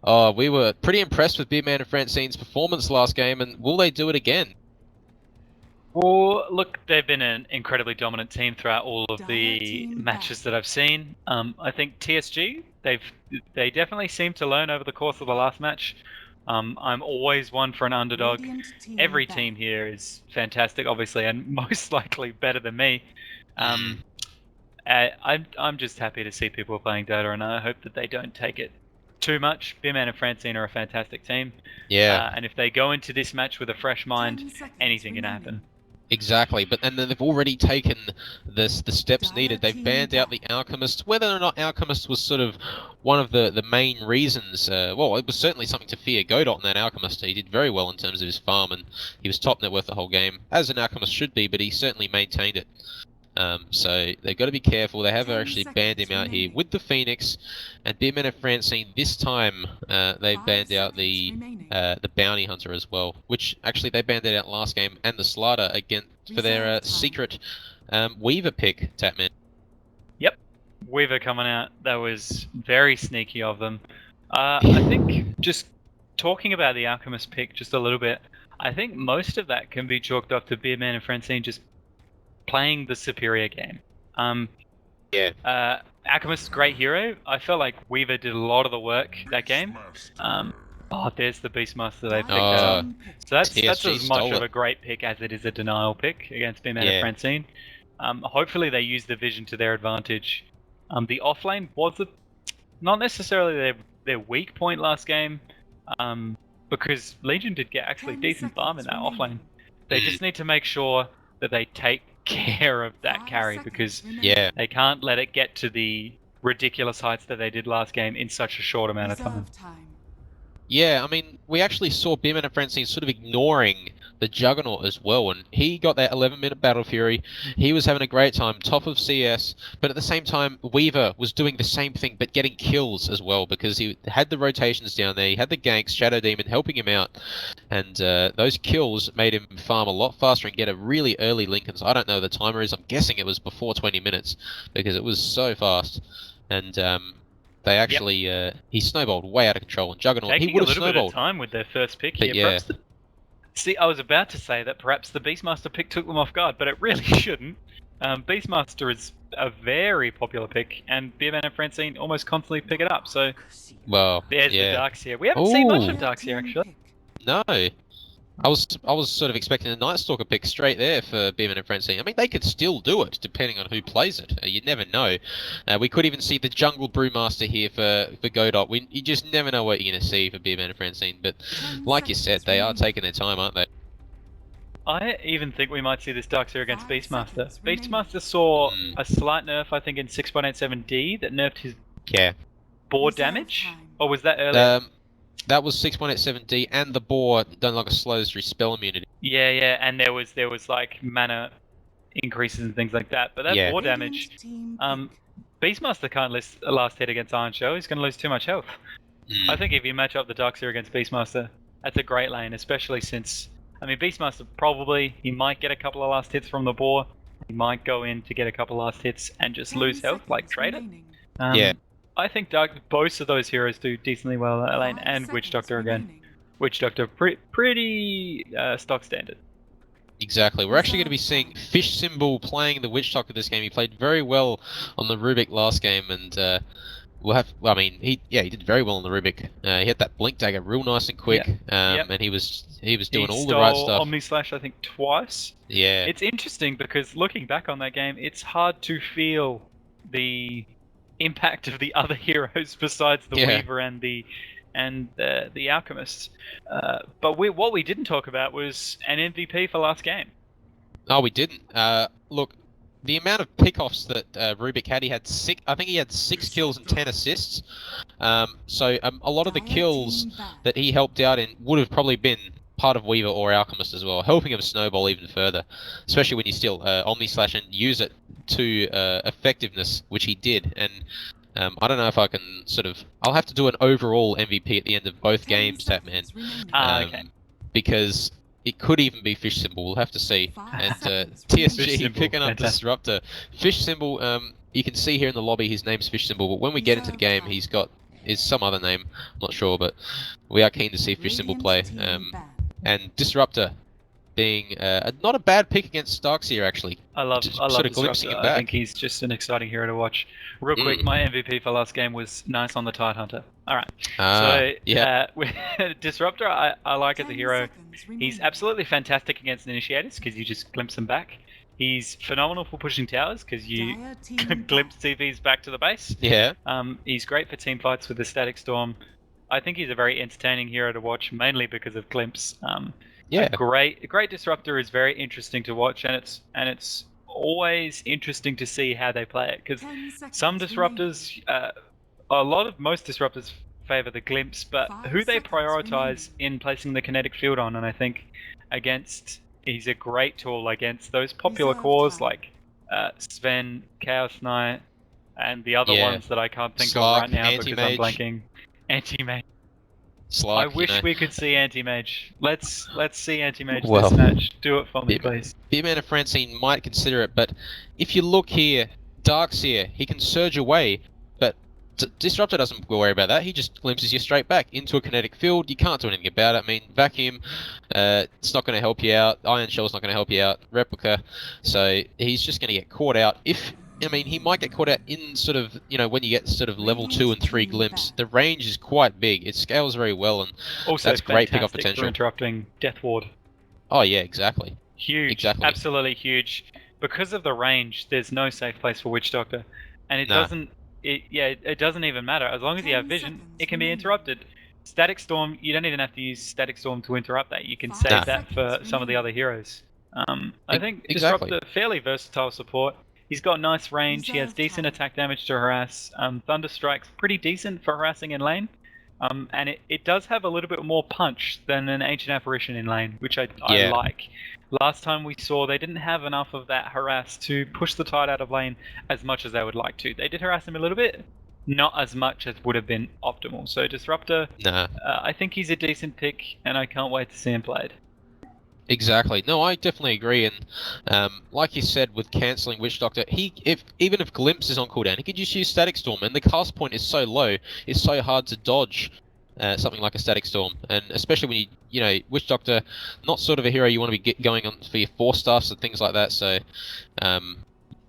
We were pretty impressed with Beardman and Francine's performance last game, and will they do it again? Well, look, they've been an incredibly dominant team throughout all of the matches that I've seen. I think TSG, they definitely seem to learn over the course of the last match. I'm always one for an underdog. Every team here is fantastic, obviously, and most likely better than me. I'm just happy to see people playing Dota, and I hope that they don't take it too much. Beardman and Francine are a fantastic team. Yeah. And if they go into this match with a fresh mind, anything can happen. Exactly, but and then they've already taken the steps needed. They've banned out the Alchemist. Whether or not Alchemist was sort of one of the main reasons, well, it was certainly something to fear. Godot in that Alchemist, he did very well in terms of his farm, and he was top net worth the whole game, as an Alchemist should be, but he certainly maintained it. So they've got to be careful. They have actually banned him out here with the Phoenix, and Beardman and Francine this time they banned out the Bounty Hunter as well, which actually they banned it out last game, and the Slider again for their secret Weaver pick, Tatman. Yep, Weaver coming out. That was very sneaky of them. I think just talking about the Alchemist pick just a little bit, I think most of that can be chalked up to Beardman and Francine just playing the superior game. Alchemist, great hero. I felt like Weaver did a lot of the work that game. There's the Beastmaster they picked up. So that's as much of a great pick as it is a denial pick against Beardman and Francine. Hopefully they use the vision to their advantage. The offlane was not necessarily their weak point last game, because Legion did get actually decent farm in that offlane. They just need to make sure that they take care of that carry, because they can't let it get to the ridiculous heights that they did last game in such a short amount of time. Yeah, I mean, we actually saw Beardman and Francine sort of ignoring the Juggernaut as well, and he got that 11-minute Battle Fury. He was having a great time, top of CS, but at the same time, Weaver was doing the same thing, but getting kills as well, because he had the rotations down there, he had the ganks, Shadow Demon helping him out, and those kills made him farm a lot faster and get a really early Lincolns. I don't know the timer is, I'm guessing it was before 20 minutes, because it was so fast, and they actually, he snowballed way out of control, and Juggernaut, he would have snowballed. Taking a little bit of time with their first pick here. See, I was about to say that perhaps the Beastmaster pick took them off guard, but it really shouldn't. Beastmaster is a very popular pick, and Beardman and Francine almost constantly pick it up, so there's the Darkseer. We haven't seen much of Darkseer, actually. No. I was sort of expecting a Night Stalker pick straight there for Beardman and Francine. I mean, they could still do it, depending on who plays it. You never know. We could even see the Jungle Brewmaster here for Godot. You just never know what you're going to see for Beardman and Francine. But like you said, they are taking their time, aren't they? I even think we might see this Darkseer against Beastmaster. Beastmaster saw a slight nerf, I think, in 6.87D that nerfed his board damage. Or was that earlier? That was 6.87D, and the boar done like a slows through spell immunity. Yeah, and there was like mana increases and things like that. But that boar damage, Beastmaster can't last hit against Iron Show. He's going to lose too much health. I think if you match up the Darkseer against Beastmaster, that's a great lane, especially since, I mean, Beastmaster he might get a couple of last hits from the boar. He might go in to get a couple of last hits and just lose health like Trader. I think both of those heroes do decently well at lane, and Witch Doctor again. Witch Doctor, pretty stock standard. Exactly. We're actually going to be seeing Fish Symbol playing the Witch Doctor this game. He played very well on the Rubik last game, and he did very well on the Rubik. He had that Blink Dagger real nice and quick, and he was doing all the right stuff. Omni Slash, I think, twice. Yeah. It's interesting because looking back on that game, it's hard to feel the impact of the other heroes besides the Weaver and the Alchemist. But what we didn't talk about was an MVP for last game. Oh, we didn't. Look, the amount of pickoffs that Rubik had, I think he had 6 kills and 10 assists. So a lot of the kills that he helped out in would have probably been part of Weaver or Alchemist as well, helping him snowball even further, especially when you still Omni Slash and use it to effectiveness, which he did. And I don't know if I can I'll have to do an overall MVP at the end of both games, Tatman. Because it could even be Fish Symbol, we'll have to see. And TSG picking up Disruptor. Fish Symbol, you can see here in the lobby his name's Fish Symbol, but when we get into the game, he's got is some other name. I'm not sure, but we are keen to see Fish Symbol play. And Disruptor being not a bad pick against Starkseer, actually. I love sort of glimpsing him back. I think he's just an exciting hero to watch. Real quick, my MVP for last game was nice on the Tidehunter. Alright, Disruptor I like as a hero. He's absolutely fantastic against Initiators, because you just glimpse them back. He's phenomenal for pushing towers, because you glimpse TVs back to the base. Yeah. He's great for team fights with the Static Storm. I think he's a very entertaining hero to watch, mainly because of glimpse. A great Disruptor is very interesting to watch, and it's always interesting to see how they play it, because some Disruptors, most Disruptors favor the glimpse, but who they prioritize in placing the kinetic field on, and I think he's a great tool against those popular cores like Sven, Chaos Knight, and the other ones that I can't think of right now because I'm blanking. Anti-Mage. Slug, I wish we could see Anti-Mage. Let's see Anti-Mage this match. Do it for me, please. Beardman and Francine might consider it, but if you look here, Darkseer, he can surge away, but Disruptor doesn't worry about that. He just glimpses you straight back into a kinetic field. You can't do anything about it. I mean, Vacuum, it's not going to help you out. Iron Shell's not going to help you out. Replica, so he's just going to get caught out. He might get caught out in sort of, when you get sort of level 2 and 3 glimpse. The range is quite big. It scales very well, and also that's great pick-up potential. For interrupting Death Ward. Oh yeah, exactly. Huge, absolutely huge. Because of the range, there's no safe place for Witch Doctor, and it doesn't even matter. As long as you have vision, it can be interrupted. Static Storm, you don't even have to use Static Storm to interrupt that. You can save that for some of the other heroes. I think Disruptor, fairly versatile support. He's got nice range, he has decent attack damage to harass. Thunder Strike's pretty decent for harassing in lane. And it does have a little bit more punch than an Ancient Apparition in lane, which I like. Last time we saw they didn't have enough of that harass to push the Tide out of lane as much as they would like to. They did harass him a little bit, not as much as would have been optimal. So Disruptor, I think he's a decent pick, and I can't wait to see him played. Exactly. No, I definitely agree, and like you said, with cancelling Witch Doctor, even if Glimpse is on cooldown, he could just use Static Storm, and the cast point is so low, it's so hard to dodge something like a Static Storm, and especially when Witch Doctor, not sort of a hero you want to be going on for your 4-staffs and things like that, so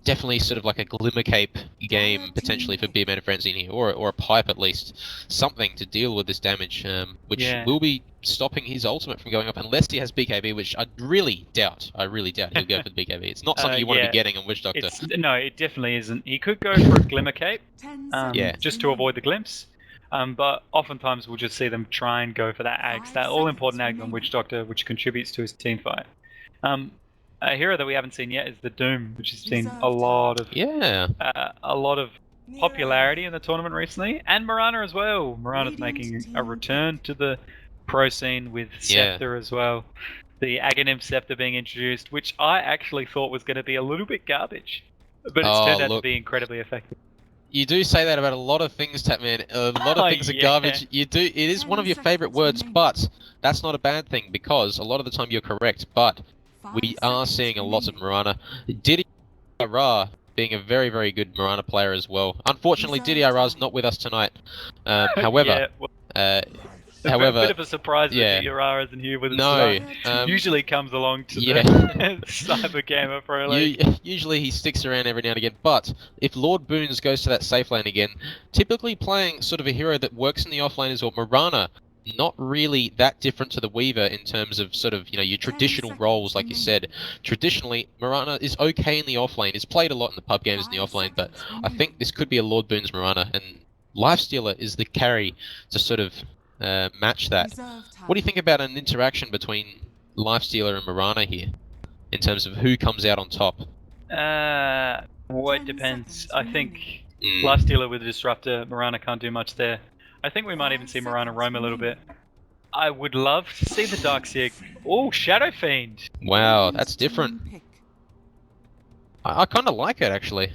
definitely sort of like a Glimmer Cape game, potentially, for Beardman and Friends in here, or a Pipe at least. Something to deal with this damage, which will be stopping his ultimate from going up, unless he has BKB, which I really doubt he'll go for the BKB. It's not something you want to be getting on Witch Doctor. No, it definitely isn't. He could go for a Glimmer Cape, just to avoid the glimpse. But oftentimes we'll just see them try and go for that Ags, that all-important Ags on Witch Doctor, which contributes to his team fight. A hero that we haven't seen yet is the Doom, which has seen a lot of popularity in the tournament recently, and Mirana as well. Mirana's making a return to the pro scene with Scepter as well. The Aghanim Scepter being introduced, which I actually thought was going to be a little bit garbage, but it's turned out to be incredibly effective. You do say that about a lot of things, Tapman. A lot of things are garbage. It is one of your favourite words, but that's not a bad thing, because a lot of the time you're correct, but we are seeing a lot of Mirana. Diddy Ra being a very, very good Mirana player as well. Unfortunately, Diddy Ra's not with us tonight. However, a bit of a surprise that Diddy Ra isn't here with us tonight. Usually comes along to the Cyber Gamer Pro League. Usually he sticks around every now and again, but if Lord Boons goes to that safe lane again, typically playing sort of a hero that works in the offlane as well, Mirana, not really that different to the Weaver in terms of sort of, your traditional roles, like you said. Traditionally, Mirana is okay in the offlane. It's played a lot in the pub games in the offlane, but I think this could be a Lord Boons Mirana, and Lifestealer is the carry to sort of match that. What do you think about an interaction between Lifestealer and Mirana here, in terms of who comes out on top? Well, it depends. I think Lifestealer with a Disruptor, Mirana can't do much there. I think we might even see Mirana roam a little bit. I would love to see the Darkseer. Oh, Shadow Fiend! Wow, that's different. I kind of like it, actually.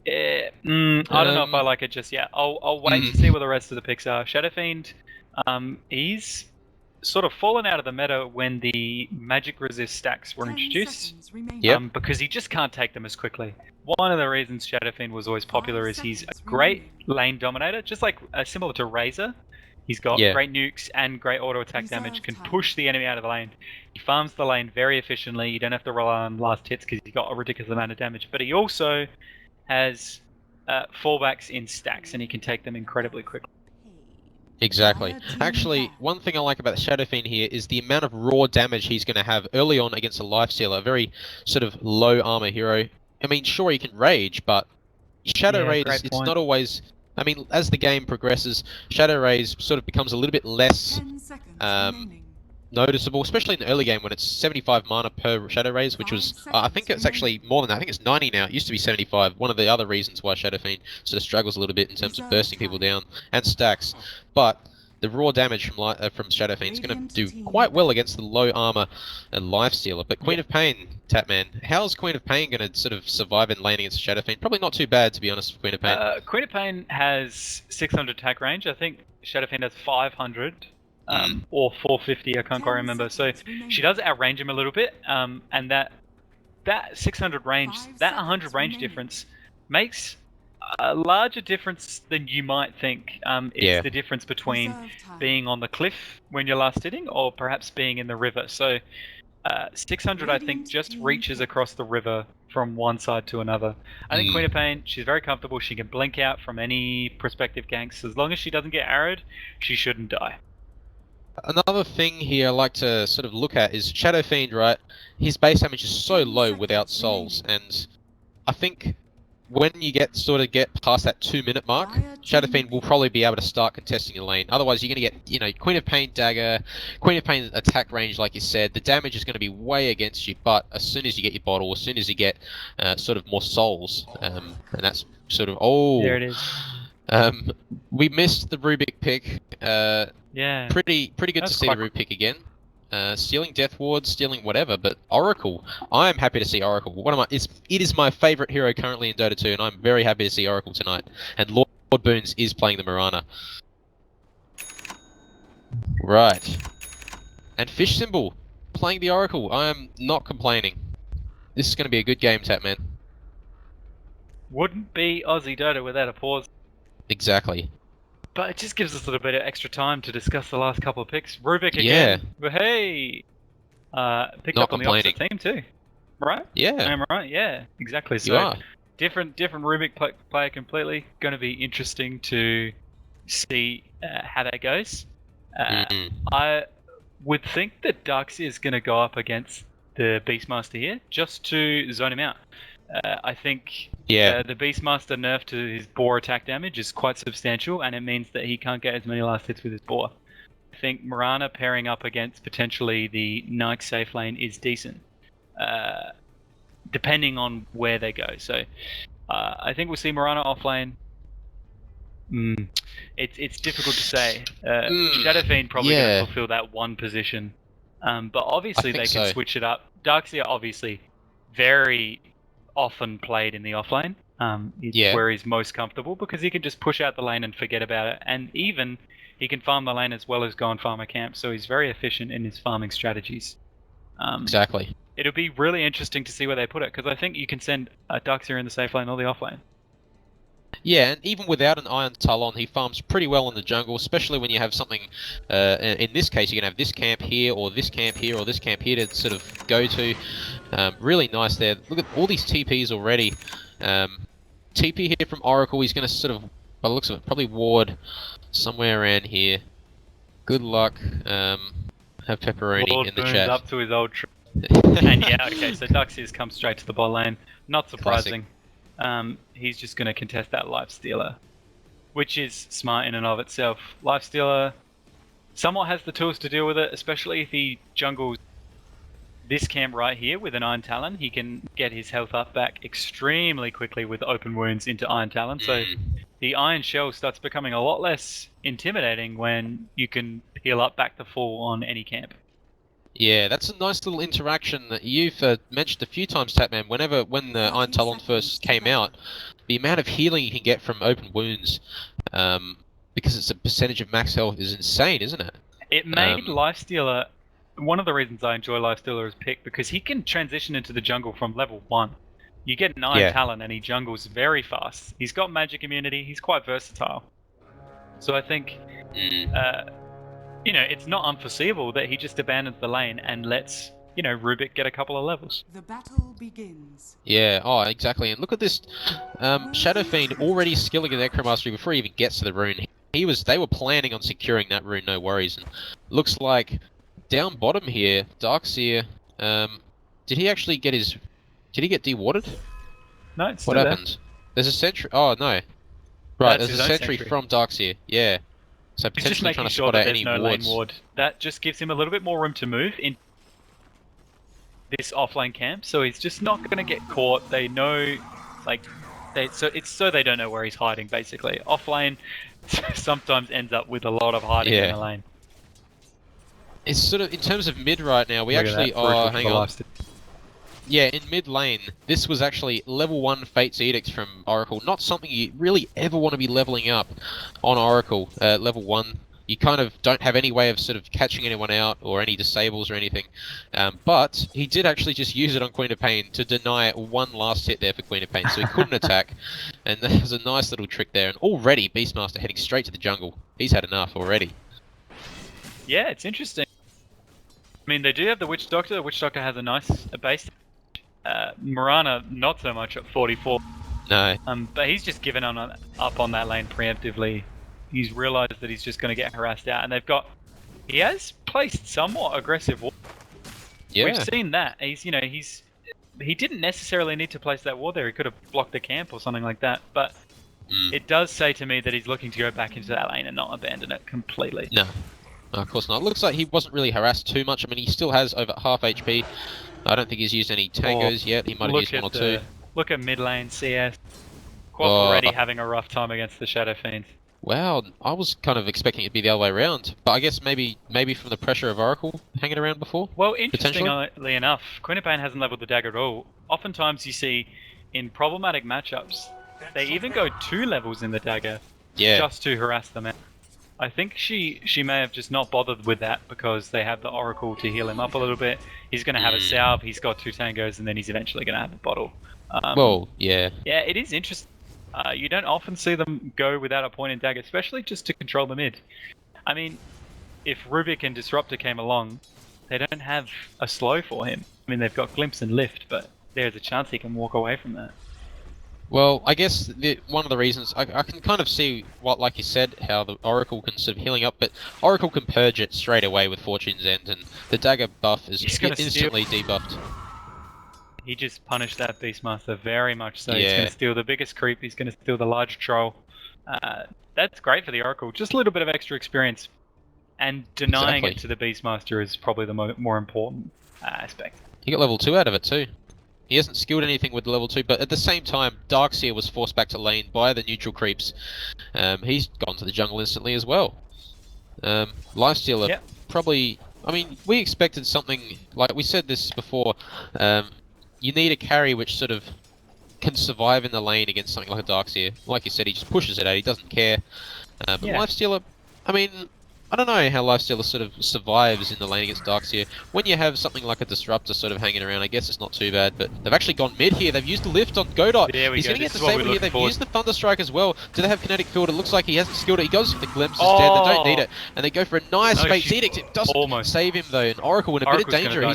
I don't know if I like it just yet. I'll wait to see what the rest of the picks are. Shadow Fiend, he's sort of fallen out of the meta when the magic resist stacks were introduced. Because you just can't take them as quickly. One of the reasons Shadow Fiend was always popular is he's a great lane dominator, just like similar to Razor. He's got great nukes and great auto attack damage, can push the enemy out of the lane. He farms the lane very efficiently. You don't have to rely on last hits because he's got a ridiculous amount of damage. But he also has fallbacks in stacks, and he can take them incredibly quickly. Exactly. Actually, one thing I like about the Shadow Fiend here is the amount of raw damage he's going to have early on against a Lifestealer, a very sort of low armor hero. I mean, sure, he can rage, but Shadow Rays, it's not always... I mean, as the game progresses, Shadow Rays sort of becomes a little bit less noticeable, especially in the early game when it's 75 mana per Shadow Rays, which was, I think it's actually more than that. I think it's 90 now. It used to be 75. One of the other reasons why Shadow Fiend sort of struggles a little bit in terms of bursting people down and stacks. But the raw damage from Shadow Fiend is going to do quite well against the low armor and Lifestealer. But Queen of Pain, Tapman, how's Queen of Pain going to sort of survive in lane against Shadow Fiend? Probably not too bad, to be honest, for Queen of Pain. Queen of Pain has 600 attack range. I think Shadow Fiend has 500. Or 450, I can't quite remember. So she does outrange him a little bit, and that 600 range, that 100 range difference makes a larger difference than you might think. It's the difference between being on the cliff when you're last hitting, or perhaps being in the river. So 600, I think, just reaches across the river from one side to another. I think Queen of Pain, she's very comfortable. She can blink out from any prospective ganks. As long as she doesn't get arrowed, she shouldn't die. Another thing here I like to sort of look at is Shadow Fiend, right? His base damage is so low without souls, and I think when you get past that 2-minute mark, Shadow Fiend will probably be able to start contesting your lane. Otherwise, you're going to get, you know, Queen of Pain dagger, Queen of Pain attack range, like you said. The damage is going to be way against you, but as soon as you get your bottle, as soon as you get sort of more souls, and that's sort of there it is. We missed the Rubik pick. Yeah. Pretty good to see the Rubik pick again. Stealing Death Ward, stealing whatever, but Oracle. I am happy to see Oracle. It is my favourite hero currently in Dota 2, and I'm very happy to see Oracle tonight. And Lord Boons is playing the Mirana. Right. And Fish Symbol playing the Oracle. I am not complaining. This is going to be a good game, Tapman. Wouldn't be Aussie Dota without a pause. Exactly. But it just gives us a little bit of extra time to discuss the last couple of picks. Rubik again. Yeah. But hey! Picked up on the opposite team too. Right? Yeah. Am I right? Yeah, exactly. So different Rubik player completely. Going to be interesting to see how that goes. I would think that Darkseer is going to go up against the Beastmaster here, just to zone him out. I think the Beastmaster nerf to his boar attack damage is quite substantial, and it means that he can't get as many last hits with his boar. I think Mirana pairing up against potentially the Nike safe lane is decent, depending on where they go. So I think we'll see Mirana off lane. It's difficult to say. Shadow Fiend probably going to fulfill that one position, but obviously they can switch it up. Darkseer obviously very often played in the offlane. It's where he's most comfortable because he can just push out the lane and forget about it, and even he can farm the lane as well as go and farm a camp, so he's very efficient in his farming strategies. Exactly. It'll be really interesting to see where they put it, because I think you can send Darkseer in the safe lane or the offlane. Yeah, and even without an Iron Talon, he farms pretty well in the jungle, especially when you have something, in this case, you can have this camp here, or this camp here, or this camp here to sort of go to. Really nice there. Look at all these TPs already. TP here from Oracle, he's going to sort of, by the looks of it, probably ward somewhere around here. Good luck. Have Pepperoni Lord in the Boon's chat. Up to his old and yeah, okay, so Darkseer's come straight to the bot lane. Not surprising. He's just going to contest that Lifestealer, which is smart in and of itself. Lifestealer somewhat has the tools to deal with it, especially if he jungles this camp right here with an Iron Talon. He can get his health up back extremely quickly with open wounds into Iron Talon, so the Iron Shell starts becoming a lot less intimidating when you can heal up back to full on any camp. Yeah, that's a nice little interaction that you've mentioned a few times, Tapman. When the Iron Talon first came out, the amount of healing you can get from open wounds, because it's a percentage of max health, is insane, isn't it? It made Lifestealer, one of the reasons I enjoy Lifestealer as pick, because he can transition into the jungle from level 1. You get an Iron Talon and he jungles very fast. He's got magic immunity, he's quite versatile. So I think, you know, it's not unforeseeable that he just abandons the lane and lets, you know, Rubik get a couple of levels. The battle begins. Yeah, oh, exactly. And look at this, Shadow Fiend already skilling a Necromastery before he even gets to the rune. They were planning on securing that rune, no worries. And looks like down bottom here, Darkseer, did he actually get his, did he get dewatered? No, it's what happened? There's a sentry, oh no. Right, there's a sentry from Darkseer, yeah. So potentially trying to spot out any wards. That just gives him a little bit more room to move in this offlane camp, so he's just not going to get caught. They know, like, so they don't know where he's hiding, basically. Offlane sometimes ends up with a lot of hiding in the lane. It's sort of, in terms of mid right now, we actually are, hang on. Yeah, in mid lane, this was actually level 1 Fate's Edict from Oracle. Not something you really ever want to be leveling up on Oracle. Level 1, you kind of don't have any way of sort of catching anyone out or any disables or anything. But he did actually just use it on Queen of Pain to deny one last hit there for Queen of Pain, so he couldn't attack. And that was a nice little trick there. And already, Beastmaster heading straight to the jungle. He's had enough already. Yeah, it's interesting. I mean, they do have the Witch Doctor. The Witch Doctor has a nice base. Mirana, not so much at 44. No. But he's just given up on that lane preemptively. He's realised that he's just going to get harassed out, and he has placed somewhat aggressive. Yeah. We've seen that. He didn't necessarily need to place that ward there. He could have blocked the camp or something like that. But it does say to me that he's looking to go back into that lane and not abandon it completely. No, of course not. It looks like he wasn't really harassed too much. I mean, he still has over half HP. I don't think he's used any tangos yet. He might have used one or two. Look at mid lane CS. Quack already having a rough time against the Shadow Fiends. Wow, I was kind of expecting it to be the other way around, but I guess maybe from the pressure of Oracle hanging around before? Well, interestingly enough, Queen of Pain hasn't leveled the dagger at all. Oftentimes you see, in problematic matchups, they even go 2 levels in the dagger just to harass them out. I think she may have just not bothered with that because they have the Oracle to heal him up a little bit. He's going to have a salve, he's got 2 tangos, and then he's eventually going to have a bottle. Well, yeah. Yeah, it is interesting. You don't often see them go without a point in dagger, especially just to control the mid. I mean, if Rubik and Disruptor came along, they don't have a slow for him. I mean, they've got Glimpse and Lift, but there's a chance he can walk away from that. Well, I guess one of the reasons, I can kind of see what, like you said, how the Oracle can sort of healing up, but Oracle can purge it straight away with Fortune's End, and the dagger buff is instantly debuffed. He just punished that Beastmaster very much so. He's going to steal the biggest creep, he's going to steal the large troll. That's great for the Oracle. Just a little bit of extra experience. And denying it to the Beastmaster is probably the more important aspect. He got level 2 out of it too. He hasn't skilled anything with level 2, but at the same time, Darkseer was forced back to lane by the neutral creeps. He's gone to the jungle instantly as well. Lifestealer, probably... I mean, we expected something... Like we said this before, you need a carry which sort of can survive in the lane against something like a Darkseer. Like you said, he just pushes it out, he doesn't care. But Lifestealer, I mean... I don't know how Lifestealer sort of survives in the lane against Darkseer. When you have something like a Disruptor sort of hanging around, I guess it's not too bad, but they've actually gone mid here. They've used the lift on Godot. He's going to get disabled here. They've used the Thunderstrike as well. Do they have Kinetic Field? It looks like he hasn't skilled it. He goes for the Glimpse instead. They don't need it. And they go for a nice Fate's Edict. It doesn't save him though. And Oracle in a bit of danger.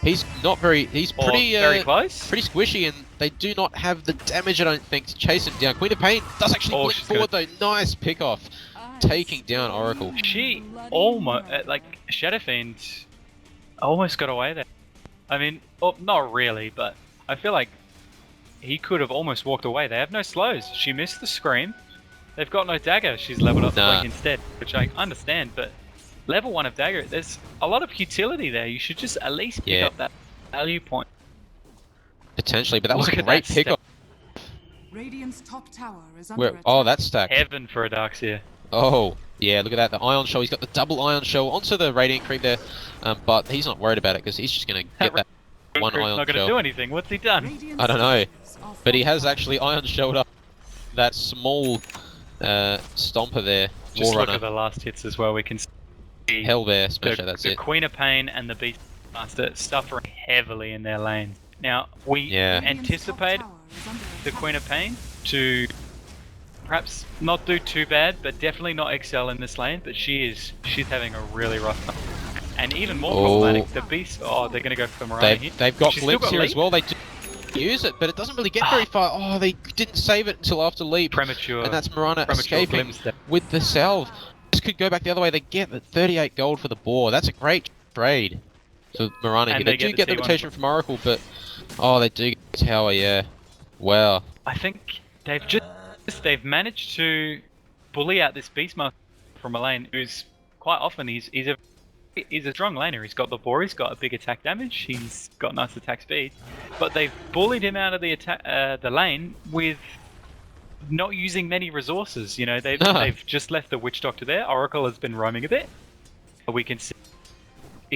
He's not very... He's pretty close. Pretty squishy, and they do not have the damage, I don't think, to chase him down. Queen of Pain does actually blink forward though. Nice pick off. Taking down Oracle. She almost, Shadow Fiend almost got away there. I mean, well, not really, but I feel like he could have almost walked away. They have no slows. She missed the scream. They've got no dagger. She's leveled up the blink instead, which I understand, but level 1 of dagger, there's a lot of utility there. You should just at least pick up that value point. Potentially, but that was a great pick up. Radiant's top tower is under attack. Oh, that's stacked. Heaven for a Darkseer. Oh, yeah, look at that, the Ion Shell, he's got the double Ion Shell onto the Radiant Creep there, but he's not worried about it because he's just going to get that one Ion Shell. Not going to do anything, what's he done? I don't know, but he has actually Ion Shelled up that small Stomper there, Just look at the last hits as well, we can see Hellbear Smasher, that's the it. Queen of Pain and the Beastmaster suffering heavily in their lanes. Now, we anticipate the Queen of Pain to perhaps not do too bad, but definitely not excel in this lane, but she's having a really rough time. And even more problematic, the Beast, they're going to go for Mirana here. They've got Glimpse here as well, they do use it, but it doesn't really get very far. Oh, they didn't save it until after leap. Premature. And that's Mirana escaping with the salve. This could go back the other way, they get the 38 gold for the boar. That's a great trade for Mirana here. They do get the rotation from Oracle, but they do get the tower, yeah. Wow. I think they've managed to bully out this Beastmaster from a lane who's quite often he's a strong laner. He's got the boar, he's got a big attack damage, he's got nice attack speed, but they've bullied him out of the lane with not using many resources. You know, they've just left the Witch Doctor there. Oracle has been roaming a bit. We can see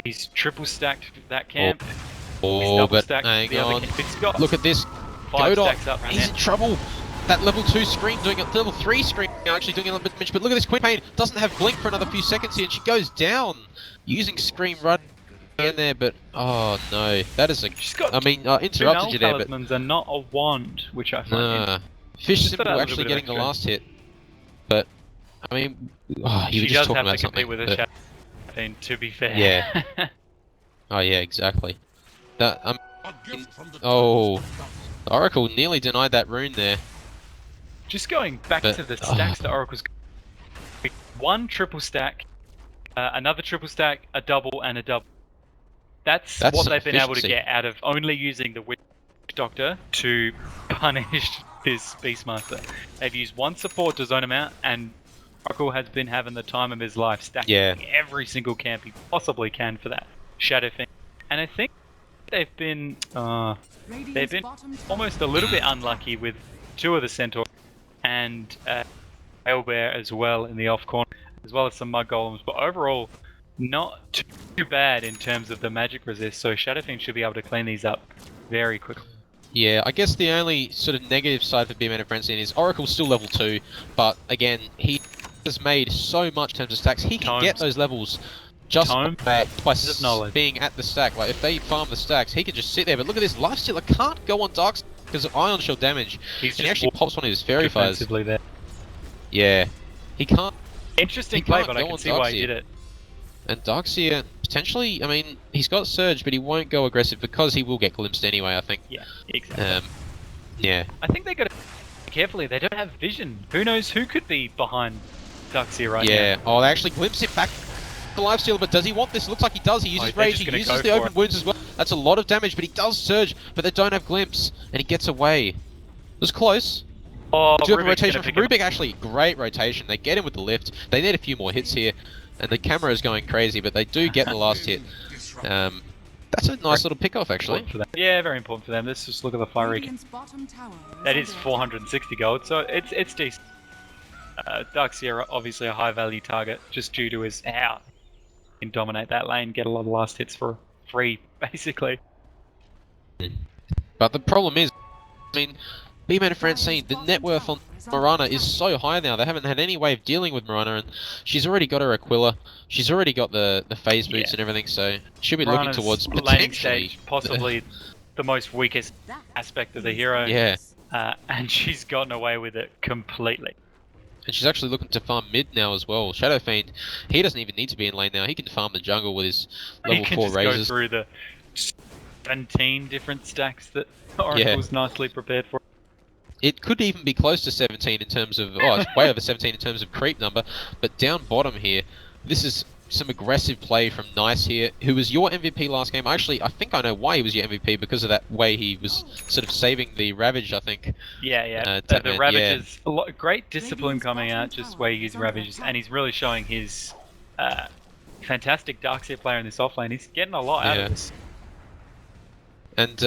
he's triple stacked that camp. But hang on. Look at this. 5 stacks up. He's in trouble. That level 2 screen doing it, level 3 screen actually doing a little bit of damage, but look at this Queen Pain, doesn't have blink for another few seconds here, and she goes down using Scream right in there, but oh no, that is interrupted you there, but talismans and not a wand, which I find Fish Symbol actually getting the last hit, but I mean, you were just talking about something. With a shadow, to be fair. Yeah. Oh yeah, exactly. Oracle nearly denied that rune there. Just going back to the stacks that Oracle's got. One triple stack, another triple stack, a double, and a double. That's what they've been able to get out of only using the Witch Doctor to punish this Beastmaster. They've used one support to zone him out, and Oracle has been having the time of his life stacking every single camp he possibly can for that Shadow Fiend. And I think they've been almost a little bit unlucky with 2 of the Centaurs and Hellbear as well in the off corner, as well as some Mud Golems, but overall not too bad in terms of the magic resist, so Shadow Fiend should be able to clean these up very quickly. Yeah, I guess the only sort of negative side for Beardman and Francine is Oracle's still level 2, but again, he has made so much in terms of stacks, he can get those levels just by being at the stack. Like, if they farm the stacks, he can just sit there, but look at this, Lifestealer can't go on Dark because of Ion Shell damage. He actually pops one of his Fairy Fires. There. Yeah, he can't. Interesting play, but I can see why he did it. And Darkseer, potentially, I mean, he's got Surge, but he won't go aggressive because he will get glimpsed anyway, I think. Yeah, exactly. Yeah. I think they got to be carefully. They don't have vision. Who knows who could be behind Darkseer right now? Yeah. Oh, they actually glimpse him back the Lifestealer, but does he want this? Looks like he does. He uses Rage, he uses the open wounds as well. That's a lot of damage, but he does Surge, but they don't have Glimpse, and he gets away. It was close. Oh, do have a rotation from Rubik, actually. Great rotation. They get him with the lift. They need a few more hits here, and the camera is going crazy, but they do get the last hit. That's a nice little pick-off, actually. Yeah, very important for them. Let's just look at the Fire Rig. That is 460 gold, so it's decent. Darkseer, obviously a high-value target, just due to his how he can dominate that lane, get a lot of last hits for free, basically. But the problem is, I mean, Beardman and Francine, the net worth on Mirana is so high now, they haven't had any way of dealing with Mirana, and she's already got her Aquila, she's already got the phase boots and everything, so she'll be looking towards potentially... possibly the most weakest aspect of the hero. Yeah. And she's gotten away with it completely. And she's actually looking to farm mid now as well. Shadow Fiend, he doesn't even need to be in lane now. He can farm the jungle with his level 4 razors. He can just go through the 17 different stacks that Oracle's nicely prepared for. It could even be close to 17 in terms of... Oh, it's way over 17 in terms of creep number. But down bottom here, this is some aggressive play from Nice here, who was your MVP last game. Actually, I think I know why he was your MVP, because of that way he was sort of saving the Ravage, I think. Yeah. The Ravages, a lot, great discipline coming out, just where he uses Ravages, and he's really showing his fantastic Darkseer player in this offlane. He's getting a lot out of this. And,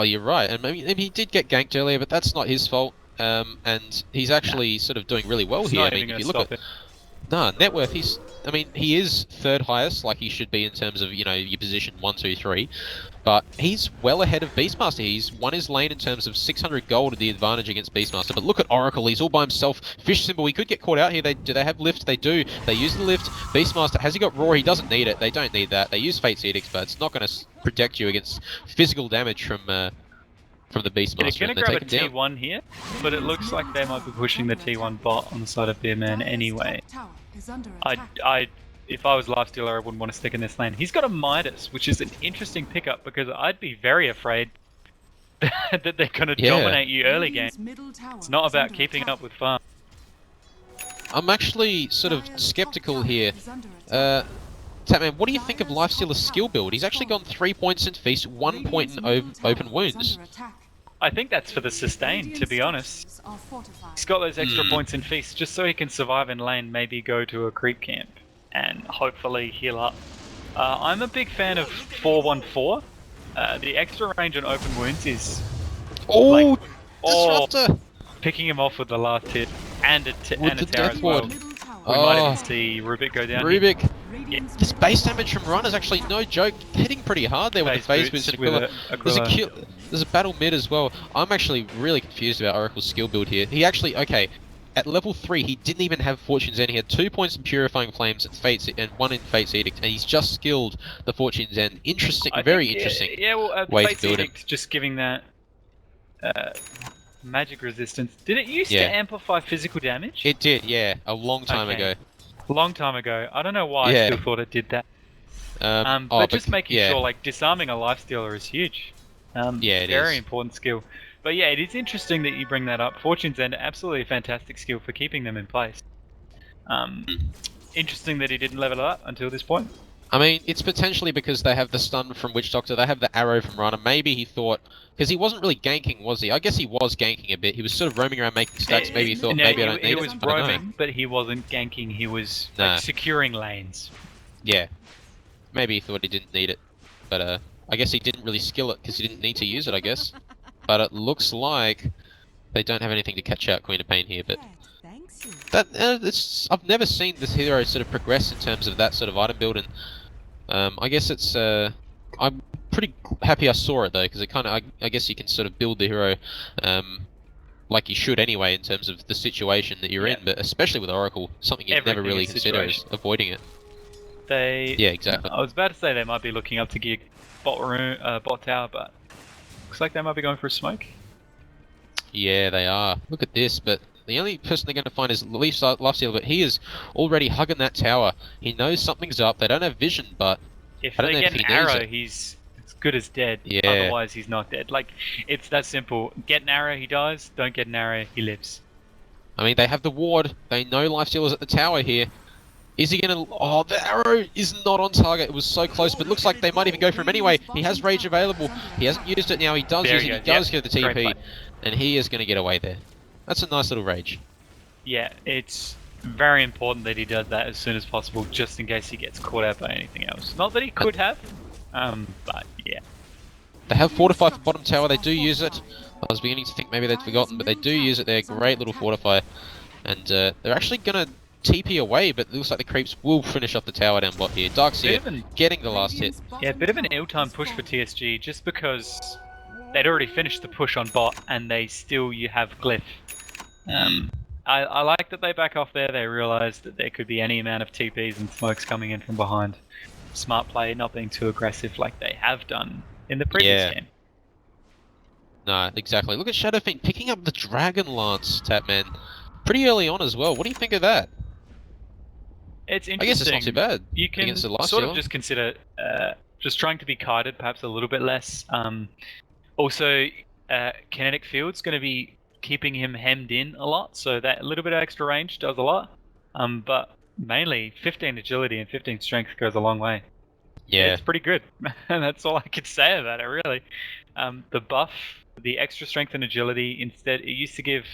you're right. And maybe he did get ganked earlier, but that's not his fault. And he's actually sort of doing really well here. I mean, if you look at... No, net worth, he is third highest, like he should be in terms of, you know, your position 1, 2, 3. But he's well ahead of Beastmaster. He's won his lane in terms of 600 gold, the advantage against Beastmaster. But look at Oracle, he's all by himself. Fish symbol, he could get caught out here. Do they have lift? They do. They use the lift. Beastmaster, has he got Roar? He doesn't need it. They don't need that. They use Fate's Edicts, but it's not going to protect you against physical damage from the Beastmaster. They're going to grab a T1 here, but it looks like they might be pushing the T1 bot on the side of Beardman anyway. If I was Lifestealer, I wouldn't want to stick in this lane. He's got a Midas, which is an interesting pickup because I'd be very afraid that they're going to dominate you early game. It's not about keeping up with farm. I'm actually sort of skeptical here. Tatman, what do you think of Lifestealer's skill build? He's actually gone 3 points in Feast, 1 point in Open Wounds. I think that's for the sustain, to be honest. He's got those extra points in Feast just so he can survive in lane, maybe go to a creep camp and hopefully heal up. I'm a big fan of 414. The extra range on Open Wounds is Disruptor! Picking him off with the last hit and a tower as well. We might even see Rubik go down. Rubik. Yeah. This base damage from Run is actually no joke, hitting pretty hard there with the phase boots and Aquila. There's a battle mid as well. I'm actually really confused about Oracle's skill build here. He actually, at level 3 he didn't even have Fortune's End. He had 2 points in Purifying Flames and 1 in Fate's Edict, and he's just skilled the Fortune's End. Interesting, very interesting. Yeah, well, way Fate's to build Edict him. just giving that magic resistance. Did it used to amplify physical damage? It did, yeah, a long time ago. Long time ago. I don't know why I still thought it did that. But just making sure, like, disarming a Lifestealer is huge. Yeah, it very is. important skill. But yeah, it is interesting that you bring that up. Fortune's End, absolutely a fantastic skill for keeping them in place. Interesting that he didn't level it up until this point. I mean, it's potentially because they have the stun from Witch Doctor, they have the arrow from Rana. Maybe he thought, because he wasn't really ganking, was he? I guess he was ganking a bit. He was sort of roaming around making stacks. Maybe he thought, maybe I don't need it. He was roaming, but he wasn't ganking. He was like, securing lanes. Yeah. Maybe he thought he didn't need it. But I guess he didn't really skill it because he didn't need to use it, I guess. But it looks like they don't have anything to catch out Queen of Pain here, but I've never seen this hero sort of progress in terms of that sort of item build, and I guess it's I'm pretty happy I saw it though, because it kind of I guess you can sort of build the hero like you should anyway in terms of the situation that you're in, but especially with Oracle, something you'd never really consider is avoiding it. Yeah, exactly. I was about to say they might be looking up to gear bot tower, but looks like they might be going for a smoke. Yeah, they are. Look at this, but the only person they're going to find is Lifestealer, but he is already hugging that tower. He knows something's up. They don't have vision, but if I don't they know get if an he needs arrow, it. he's as good as dead. Yeah. Otherwise, he's not dead. Like, it's that simple. Get an arrow, he dies. Don't get an arrow, he lives. I mean, they have the ward. They know Lifestealer's at the tower here. Is he going to... Oh, the arrow is not on target. It was so close, but it looks like they might even go for him anyway. He has Rage available. He hasn't used it now. He does use it. He does get the TP. And he is going to get away there. That's a nice little Rage. Yeah, it's very important that he does that as soon as possible, just in case he gets caught out by anything else. Not that he could have, but yeah. They have Fortify for bottom tower. They do use it. I was beginning to think maybe they'd forgotten, but they do use it. They're a great little Fortify. And they're actually going to TP away, but it looks like the creeps will finish off the tower down bot here. Darkseer getting the last hit. Yeah, a bit of an ill-timed push for TSG, just because they'd already finished the push on bot, and you have Glyph. I like that they back off there. They realise that there could be any amount of TPs and smokes coming in from behind. Smart play, not being too aggressive like they have done in the previous game. No, exactly. Look at Shadowfiend picking up the Dragon Lance, Tatman. Pretty early on as well. What do you think of that? It's interesting. I guess it's not too bad. You can sort of just consider just trying to be kited perhaps a little bit less. Also, Kinetic Field's going to be keeping him hemmed in a lot, so that a little bit of extra range does a lot. But mainly 15 agility and 15 strength goes a long way. Yeah. It's pretty good. And that's all I could say about it, really. The buff, the extra strength and agility, instead, it used to give...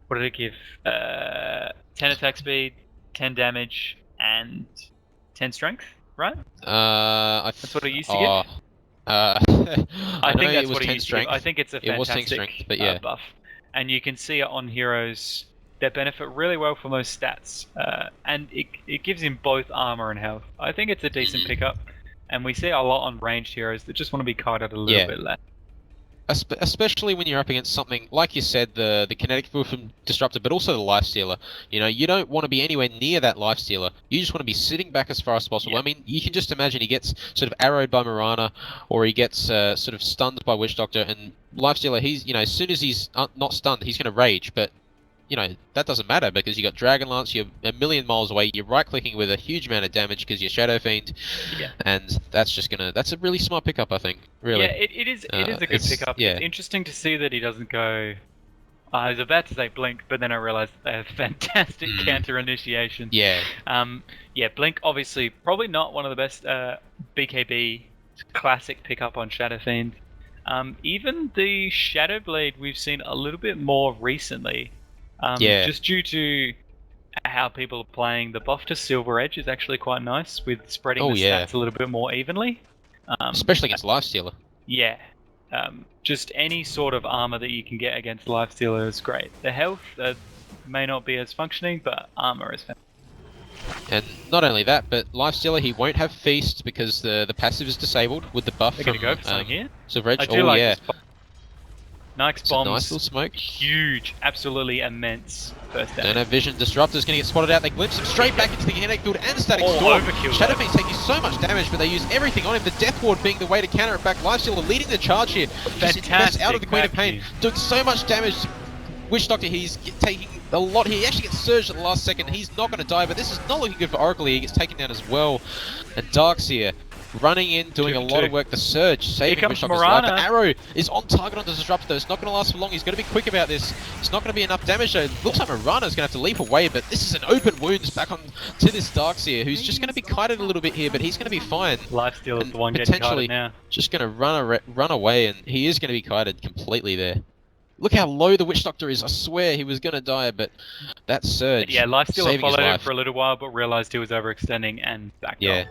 What did it give? 10 attack speed, 10 damage, and 10 strength, right? That's what it used to give? I think that's what it used to give. I think it's a fantastic buff. And you can see it on heroes that benefit really well from those stats. And it gives him both armor and health. I think it's a decent pickup. And we see a lot on ranged heroes that just want to be kited a little bit less. Especially when you're up against something, like you said, the kinetic field from Disruptor, but also the Lifestealer. You know, you don't want to be anywhere near that Lifestealer. You just want to be sitting back as far as possible. I mean, you can just imagine he gets sort of arrowed by Mirana, or he gets sort of stunned by Witch Doctor, and Lifestealer, he's, you know, as soon as he's not stunned, he's going to rage, but you know, that doesn't matter because you got Dragon Lance, you're a million miles away, you're right-clicking with a huge amount of damage because you're Shadow Fiend, and that's just gonna, that's a really smart pickup, I think, really. Yeah, it is a good pickup. Yeah. It's interesting to see that he doesn't go, I was about to say Blink, but then I realized they have fantastic counter initiation. Yeah. Yeah, Blink obviously probably not one of the best BKB classic pickup on Shadow Fiend. Even the Shadow Blade we've seen a little bit more recently. Just due to how people are playing, the buff to Silver Edge is actually quite nice with spreading the stats a little bit more evenly. Especially against Lifestealer. Yeah. Just any sort of armor that you can get against Lifestealer is great. The health may not be as functioning, but armor is fantastic. And not only that, but Lifestealer, he won't have Feast because the passive is disabled with the buff. They're going to go for something here. Silver Edge. I do like this Nike's bombs, nice little smoke. Huge, absolutely immense first damage. Don't have vision. Disruptor's going to get spotted out. They glimpse him straight back into the kinetic field and static storm. Shadow Fiend's taking so much damage, but they use everything on him. The Death Ward being the way to counter it back. Lifestealer leading the charge here. Fantastic. Out of the Queen of Pain, doing so much damage. Witch Doctor, he's taking a lot here. He actually gets surged at the last second. He's not going to die, but this is not looking good for Oracle. He gets taken down as well. And Darkseer running in, doing a lot of work. The Surge, saving Witch Doctor's life. The Arrow is on target on the Disruptor. It's not going to last for long. He's going to be quick about this. It's not going to be enough damage though. It looks like Mirana's going to have to leap away, but this is an open wounds back on to this Darkseer, who's just going to be kited a little bit here, but he's going to be fine. Lifesteal is the one getting kited now. Just going to run away, and he is going to be kited completely there. Look how low the Witch Doctor is. I swear he was going to die, but that Surge. But yeah, Lifesteal followed him for a little while, but realized he was overextending and backed off.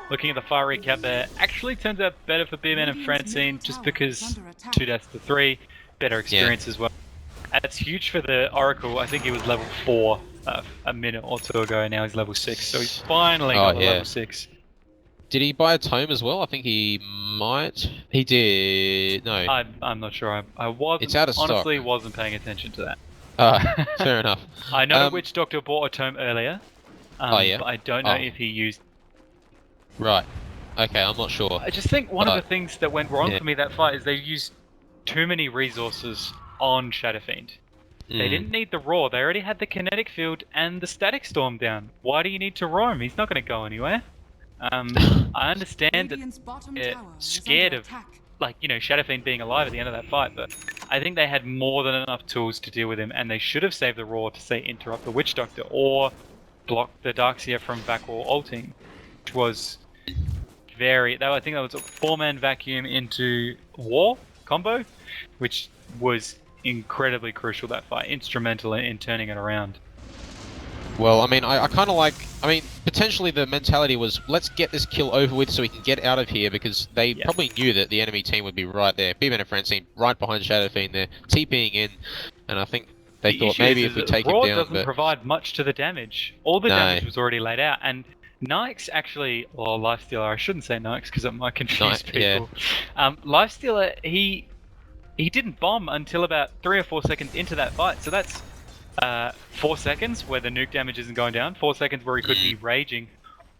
Looking at the fire recap there, actually turns out better for Beardman and Francine just because 2 deaths to 3, better experience as well. That's huge for the Oracle. I think he was level 4 a minute or two ago, now he's level 6, so he's finally got to level 6. Did he buy a tome as well? I think he might. He did. No. I'm not sure. I wasn't, it's out of stock. Honestly wasn't paying attention to that. Fair enough. I know Witch Doctor bought a tome earlier, but I don't know if he used. Right. Okay, I'm not sure. I just think one of the things that went wrong for me that fight is they used too many resources on Shadow Fiend. They didn't need the Roar. They already had the kinetic field and the static storm down. Why do you need to roam? He's not going to go anywhere. I understand that they're scared of, like, you know, Shadow Fiend being alive at the end of that fight, but I think they had more than enough tools to deal with him, and they should have saved the Roar to, say, interrupt the Witch Doctor or block the Darkseer from backwall ulting, which was I think that was a 4-man vacuum into War combo, which was incredibly crucial that fight, instrumental in turning it around. Well, I mean, I kind of like, potentially the mentality was, let's get this kill over with so we can get out of here, because they probably knew that the enemy team would be right there. Beardman and Francine right behind Shadow Fiend there, TPing in, and I think they thought maybe if we take him down, doesn't provide much to the damage. All the damage was already laid out, and Nike's actually, or Lifestealer, I shouldn't say Nike's because it might confuse people. Lifestealer, he didn't bomb until about 3 or 4 seconds into that fight, so that's 4 seconds where the nuke damage isn't going down, 4 seconds where he could be raging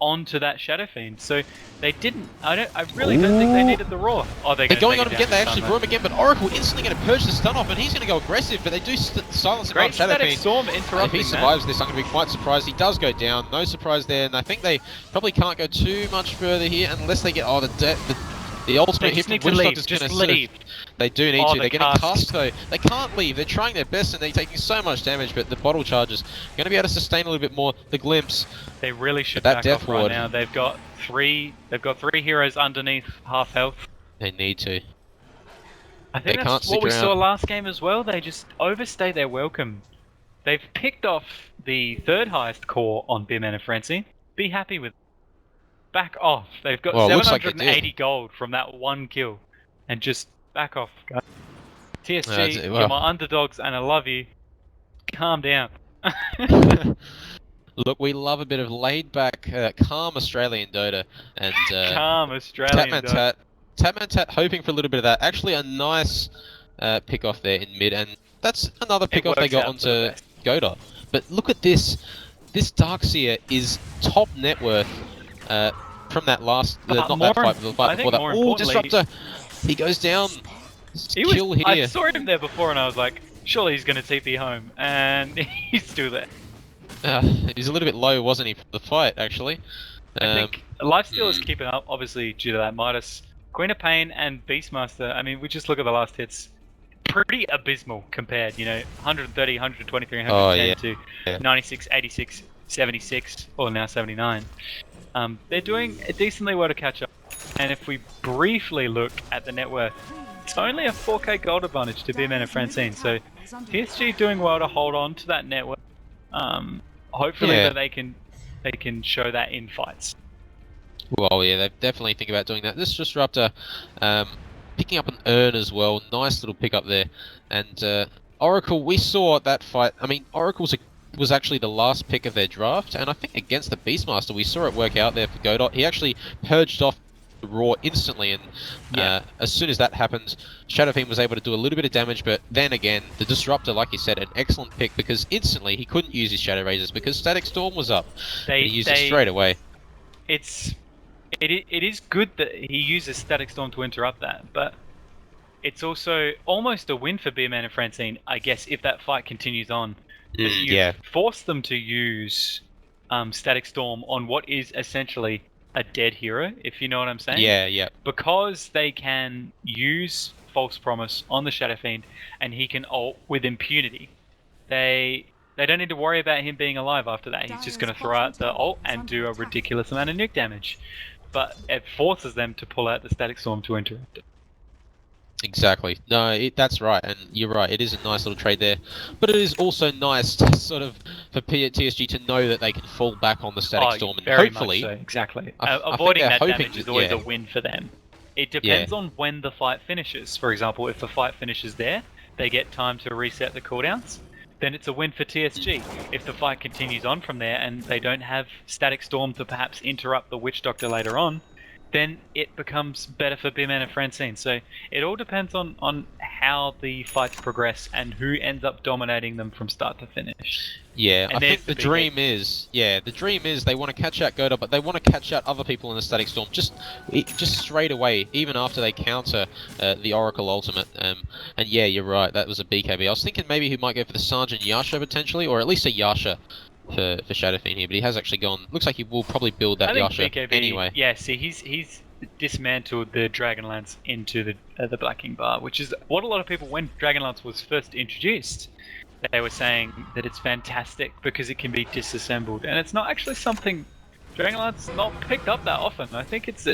onto that Shadow Fiend. So they didn't. I really don't think they needed the Roar. Oh, they're going on him again. They actually brew him again, but Oracle instantly going to purge the stun off, and he's going to go aggressive. But they do silence him on Shadow Fiend. If he survives this, I'm going to be quite surprised. He does go down. No surprise there, and I think they probably can't go too much further here unless they get the ultimate hit from Witch Doctor's going to leave. They do need to. They're getting cast though. They can't leave. They're trying their best and they're taking so much damage, but the bottle charges are going to be able to sustain a little bit more. The glimpse. They really should back off right now. They've got three heroes underneath half health. They need to. I think that's what we saw last game as well. They just overstayed their welcome. They've picked off the 3rd highest core on Beardman and Francine. Be happy with it. Back off. They've got 780 gold from that one kill. And just back off, guys. TSG, you're my underdogs and I love you. Calm down. Look, we love a bit of laid-back, calm Australian Dota, and calm Australian Dota. Tatman hoping for a little bit of that. Actually, a nice pick off there in mid, and that's another pick off they got onto Godot. But look at this. This Darkseer is top net worth from that last, not that fight, but the fight before that. Oh, Disruptor! He goes down. Kill here. I saw him there before, and I was like, surely he's going to TP home, and he's still there. He's a little bit low, wasn't he, for the fight, actually? I think Lifesteal is keeping up, obviously, due to that Midas. Queen of Pain and Beastmaster, I mean, we just look at the last hits. Pretty abysmal compared, you know, 130, 123, 110 to 96, 86, 76, or now 79. They're doing decently well to catch up. And if we briefly look at the net worth, it's only a 4k gold advantage to Beardman and Francine. So TSG doing well to hold on to that net worth. Hopefully that they can show that in fights. Well, yeah, they definitely think about doing that. This Disruptor picking up an Urn as well. Nice little pick up there. And Oracle, we saw that fight. I mean, Oracle was actually the last pick of their draft, and I think against the Beastmaster, we saw it work out there for Godot. He actually purged off the Raw instantly, and as soon as that happened, Shadow Fiend was able to do a little bit of damage, but then again, the Disruptor, like you said, an excellent pick, because instantly he couldn't use his Shadow Razors because Static Storm was up. He used it straight away. It is good that he uses Static Storm to interrupt that, but it's also almost a win for Beardman and Francine, I guess, if that fight continues on. You force them to use Static Storm on what is essentially a dead hero, if you know what I'm saying. Yeah. Because they can use False Promise on the Shadow Fiend, and he can ult with impunity. They don't need to worry about him being alive after that. He's just going to throw out the ult and do a ridiculous amount of nuke damage. But it forces them to pull out the Static Storm to interrupt it. Exactly. No, that's right, and you're right. It is a nice little trade there, but it is also nice to sort of for TSG to know that they can fall back on the Static Storm, and very hopefully, much so. Exactly. Avoiding that damage is always a win for them. It depends on when the fight finishes. For example, if the fight finishes there, they get time to reset the cooldowns. Then it's a win for TSG. If the fight continues on from there and they don't have Static Storm to perhaps interrupt the Witch Doctor later on, then it becomes better for Beardman and Francine. So it all depends on how the fights progress and who ends up dominating them from start to finish. Yeah, I think the dream is they want to catch out Godot, but they want to catch out other people in the Static Storm just straight away, even after they counter the Oracle Ultimate. And yeah, you're right, that was a BKB. I was thinking maybe he might go for the Sergeant Yasha potentially, or at least a Yasha for Shadow Fiend here, but he has actually gone. Looks like he will probably build that Yasha BKB, anyway. Yeah, see, he's dismantled the Dragonlance into the Black King bar, which is what a lot of people, when Dragonlance was first introduced, they were saying that it's fantastic because it can be disassembled, and it's not actually something Dragonlance not picked up that often. I think it's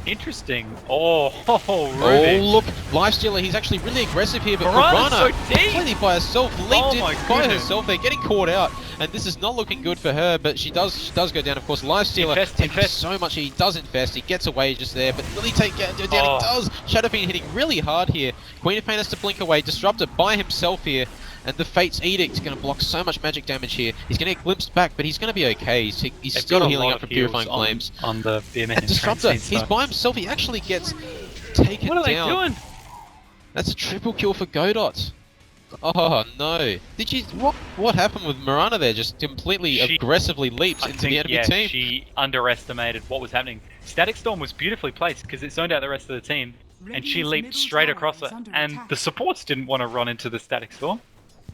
interesting. Oh, look, Lifestealer, he's actually really aggressive here, but Mirana completely by herself, leaped in by herself. They're getting caught out, and this is not looking good for her, but she does go down, of course. Lifestealer taking so much, he does infest, he gets away just there, but will he take down? He does! Shadow Fiend hitting really hard here. Queen of Pain has to blink away, Disruptor by himself here. And the Fate's Edict is going to block so much magic damage here. He's going to get glimpsed back, but he's going to be okay. He's still healing up from Purifying Flames. On the Beardman and Disruptor, he's by himself. He actually gets taken down. What are they doing? That's a triple kill for Godot. Oh no! Did you what happened with Mirana there? Just completely aggressively leaps into the enemy team. She underestimated what was happening. Static Storm was beautifully placed because it zoned out the rest of the team, and she leaped straight across it. And the supports didn't want to run into the Static Storm.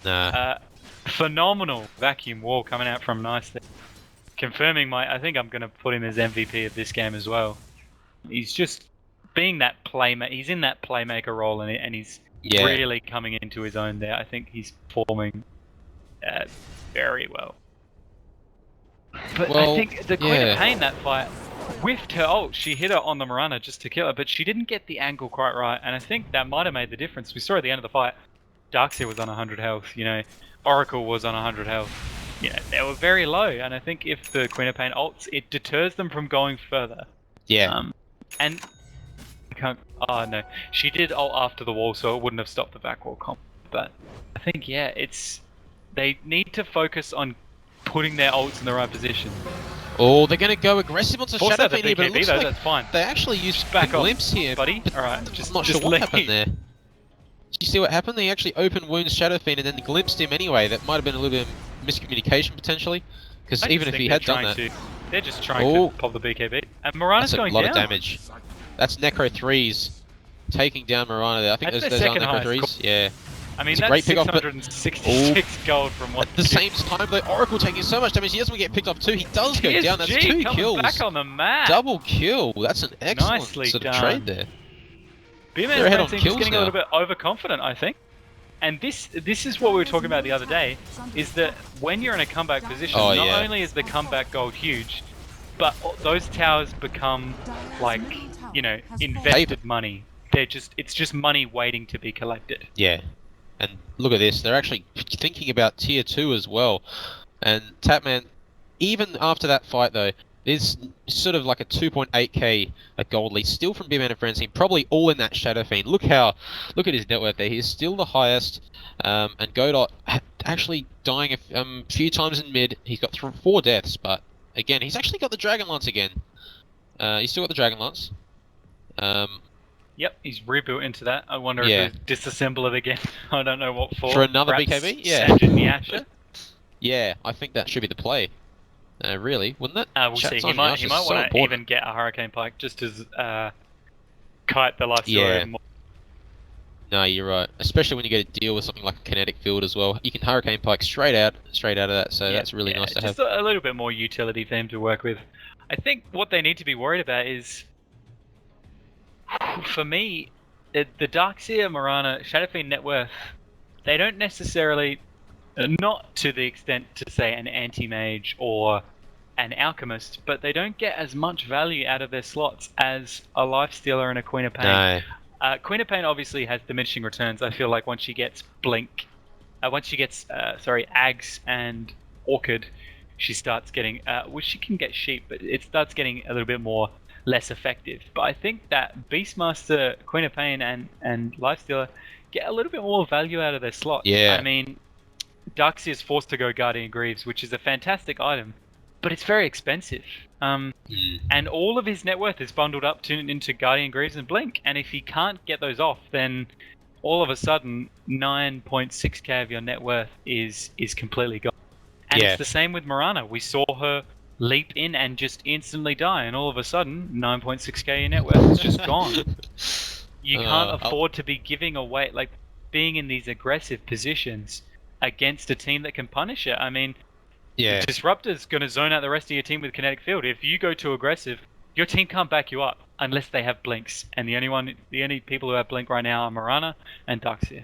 Nah. Phenomenal vacuum wall coming out from Nice there. Confirming I think I'm going to put him as MVP of this game as well. He's just being that playmaker. He's in that playmaker role, and he's really coming into his own there. I think he's performing very well. But I think the Queen of Pain, that fight, whiffed her ult. She hit her on the Mirana just to kill her, but she didn't get the angle quite right, and I think that might have made the difference. We saw at the end of the fight, Darkseer was on 100 health, you know, Oracle was on 100 health. You know, they were very low, and I think if the Queen of Pain ults, it deters them from going further. Yeah. And I can't. Oh no, she did ult after the wall, so it wouldn't have stopped the back wall comp. But I think they need to focus on putting their ults in the right position. Oh, they're going to go aggressive onto Shadow Fiend here, but it looks though, like that's fine. they actually used back a glimpse here. Buddy. Alright, I'm not sure what happened there. Did you see what happened? They actually open wounds Shadow Fiend and then glimpsed him anyway. That might have been a little bit of miscommunication potentially. Because even if he had done that... They're just trying to pop the BKB. And Mirana's going down. That's a lot of damage. That's Necro 3s taking down Mirana there. I think those are Necro 3s. Yeah. I mean, it's that's a great pick 666 gold from what... At the same time, though, Oracle taking so much damage, he doesn't get picked off too. He does go down. That's 2 kills. Back on the map. Double kill. That's an excellent sort of trade there. Beardman Game is getting a little bit overconfident, I think. And this is what we were talking about the other day, is that when you're in a comeback position, not only is the comeback gold huge, but those towers become like, you know, invested money. It's just money waiting to be collected. Yeah. And look at this, they're actually thinking about tier 2 as well. And Tapman, even after that fight though, there's sort of like a 2.8k a gold lead still from Beardman and Francine, probably all in that Shadow Fiend. Look at his net worth there, he's still the highest. And Godot actually dying a few times in mid. He's got 4 deaths, but again, he's actually got the Dragon Lance again. He's still got the Dragon Lance. Yep, he's rebuilt into that. I wonder if he'll disassemble it again. I don't know what for. For another BKB? Yeah. Nyasha? Yeah, I think that should be the play. Really, wouldn't it? We'll see. He might want to even get a Hurricane Pike just to kite the lifesteal more. No, you're right. Especially when you get to deal with something like a kinetic field as well. You can Hurricane Pike straight out of that, so that's really nice to have. Just a little bit more utility for him to work with. I think what they need to be worried about is, for me, the Darkseer, Mirana, Shadow Fiend net worth, they don't necessarily, not to the extent to say an anti-mage or an alchemist, but they don't get as much value out of their slots as a Lifestealer and a Queen of Pain. No. Queen of Pain obviously has diminishing returns. I feel like once she gets Blink, once she gets Ags and Orchid, she starts getting, well, she can get Sheep, but it starts getting a little bit more less effective. But I think that Beastmaster, Queen of Pain, and Lifestealer get a little bit more value out of their slot. Yeah. I mean, Darkseer is forced to go Guardian Greaves, which is a fantastic item, but it's very expensive. And all of his net worth is bundled up into Guardian Greaves and Blink, and if he can't get those off, then all of a sudden 9.6k of your net worth is completely gone. And it's the same with Mirana. We saw her leap in and just instantly die, and all of a sudden 9.6k your net worth is just gone. You can't afford to be giving away, like, being in these aggressive positions against a team that can punish it. I mean, the Disruptor's going to zone out the rest of your team with Kinetic Field. If you go too aggressive, your team can't back you up unless they have Blinks, and the only people who have Blink right now are Mirana and Darkseer.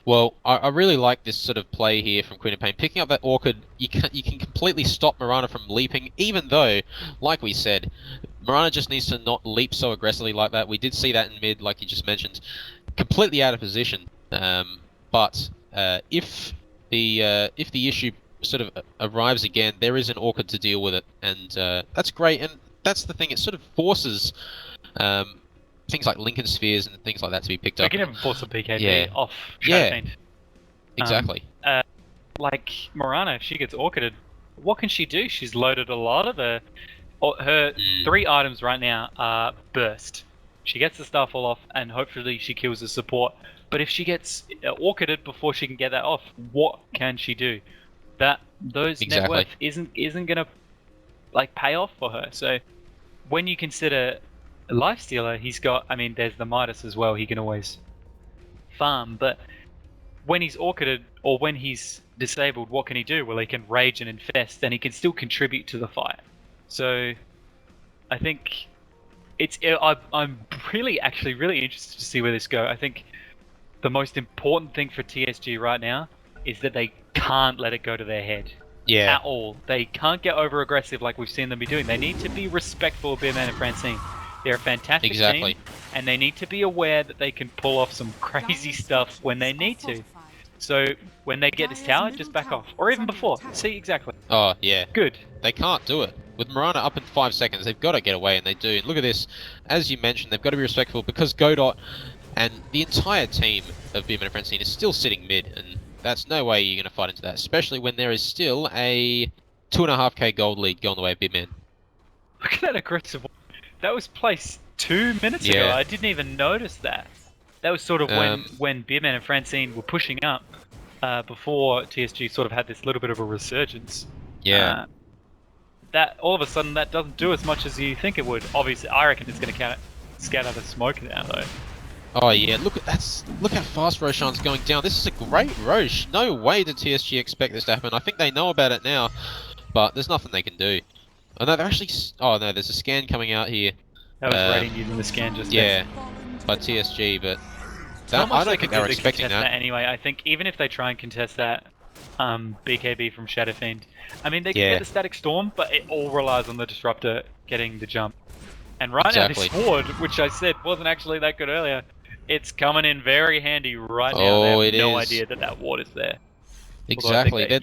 Well, I really like this sort of play here from Queen of Pain. Picking up that Orchid, you can completely stop Mirana from leaping, even though, like we said, Mirana just needs to not leap so aggressively like that. We did see that in mid, like you just mentioned, completely out of position. But if the issue sort of arrives again, there is an Orchid to deal with it, and that's great. And that's the thing; it sort of forces things like Lincoln Spheres and things like that to be picked up. You can even force a PKB off Shadow Fiend. Exactly. Like Mirana, if she gets Orchided, what can she do? She's loaded a lot of her 3 items right now are Burst. She gets the Starfall off, and hopefully she kills the support. But if she gets Orchided before she can get that off, what can she do? Those net worth isn't gonna like pay off for her. So when you consider Lifestealer, he's got, I mean, there's the Midas as well, he can always farm, but when he's Orchided or when he's disabled, what can he do? Well, he can Rage and Infest, and he can still contribute to the fight. So I think I'm really interested to see where this goes. I think the most important thing for TSG right now is that they can't let it go to their head. At all. They can't get over aggressive like we've seen them be doing. They need to be respectful of Beardman and Francine. They're a fantastic team, and they need to be aware that they can pull off some crazy stuff when they need to. So when they get this tower, just back off. Or even before. See, exactly. Oh, yeah. Good. They can't do it. With Mirana up in 5 seconds, they've got to get away, and they do. And look at this. As you mentioned, they've got to be respectful because Godot and the entire team of Beardman and Francine is still sitting mid, and That's no way you're going to fight into that, especially when there is still a 2.5k gold lead going the way of Beardman. Look at that aggressive one. That was placed 2 minutes ago. I didn't even notice that. That was sort of when Beardman and Francine were pushing up before TSG sort of had this little bit of a resurgence. Yeah. That all of a sudden that doesn't do as much as you think it would. Obviously, I reckon it's going to scatter the smoke now though. Oh yeah, look how fast Roshan's going down. This is a great Rosh. No way did TSG expect this to happen. I think they know about it now, but there's nothing they can do. Oh no, they're actually. Oh no, there's a scan coming out here. That was Radiant using the scan just there. By TSG, but I don't think they were expecting that. Anyway, I think even if they try and contest that, BKB from Shadow Fiend, I mean they can get the Static Storm, but it all relies on the Disruptor getting the jump. And right now this ward, which I said wasn't actually that good earlier, it's coming in very handy right now. They have no idea that ward is there. Exactly. They're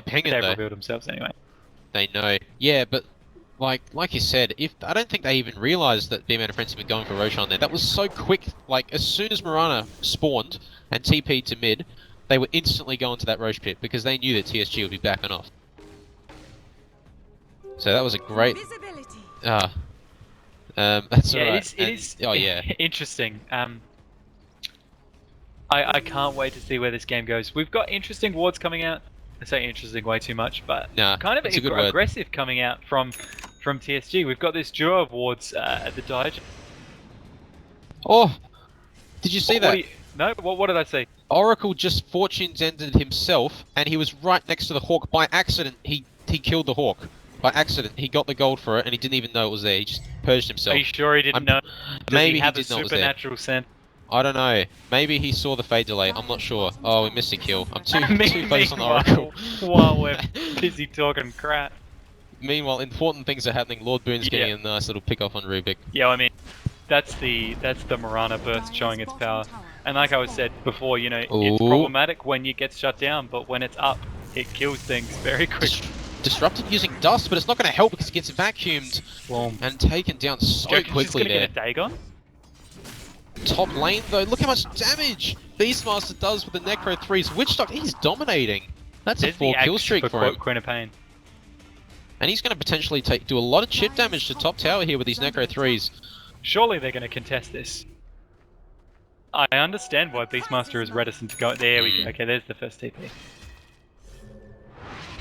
pinging They've revealed themselves anyway. They know. Yeah, but like you said, I don't think they even realized that Beardman and Frenzy were going for Roshan there. That was so quick. Like as soon as Mirana spawned and TP'd to mid, they were instantly going to that Roche pit because they knew that TSG would be backing off. So that was a great. That's alright. It is. Oh yeah. Interesting. I can't wait to see where this game goes. We've got interesting wards coming out. I say interesting way too much, but kind of aggressive coming out from TSG. We've got this duo of wards at the Dodge. Oh, did you see that? No, what did I see? Oracle just fortunes ended himself, and he was right next to the Hawk by accident. He killed the Hawk by accident. He got the gold for it, and he didn't even know it was there. He just purged himself. Are you sure he didn't know? Maybe he have did a supernatural sense. I don't know. Maybe he saw the fade delay. I'm not sure. Oh, we missed a kill. I'm too focused on Oracle. While we're busy talking crap. Meanwhile, important things are happening. Lord Boone's getting a nice little pick off on Rubik. Yeah, I mean, that's the Mirana burst showing its power. And like I said before, you know, it's problematic when it gets shut down, but when it's up, it kills things very quickly. Disrupted using dust, but it's not going to help because it gets vacuumed and taken down so quickly there. Get a Dagon? Top lane though, look how much damage Beastmaster does with the Necro 3's Witch Doctor. He's dominating. That's a 4 kill streak for him. Queen of Pain. And he's going to potentially do a lot of chip damage to top tower here with these Necro 3's. Surely they're going to contest this. I understand why Beastmaster is reticent to go. There we go. Okay, there's the first TP.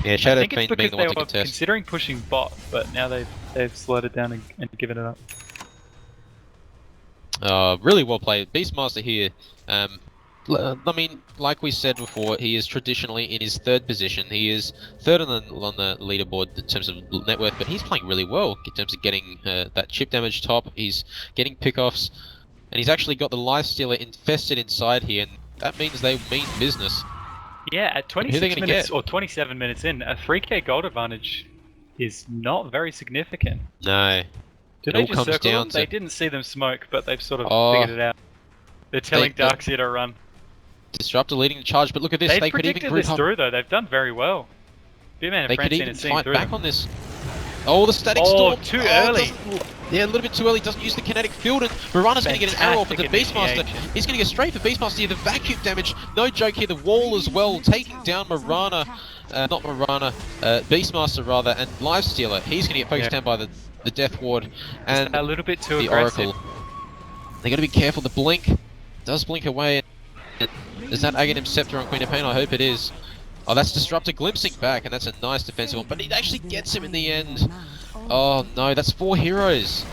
Yeah, Shadow Fiend being the one to contest. They were considering pushing bot, but now they've slowed it down and given it up. Really well played. Beastmaster here. I mean, like we said before, he is traditionally in his third position. He is third on the leaderboard in terms of net worth, but he's playing really well in terms of getting that chip damage top. He's getting pickoffs, and he's actually got the Lifestealer infested inside here, and that means they mean business. Yeah, at 26 minutes or 27 minutes in, a 3k gold advantage is not very significant. No. Did they just circle them? They didn't see them smoke, but they've sort of figured it out. They're telling Darkseer to run. Disruptor leading the charge, but look at this. They could even group up. Through though. They've done very well. Beardman and Francine could even fight back on this. Oh, the static storm. Too early. Yeah, a little bit too early. Doesn't use the kinetic field, and Mirana's going to get an arrow off into Beastmaster. He's going to go straight for Beastmaster here. The vacuum damage. No joke here. The wall as well, taking down Mirana. Not Mirana. Beastmaster rather, and Lifestealer. He's going to get focused down by the Death Ward and a little bit too the aggressive. Oracle. They got to be careful. The blink does blink away. Is that Aghanim Scepter on Queen of Pain? I hope it is. Oh, that's Disruptor glimpsing back, and that's a nice defensive one. But it actually gets him in the end. Oh no, that's 4 heroes.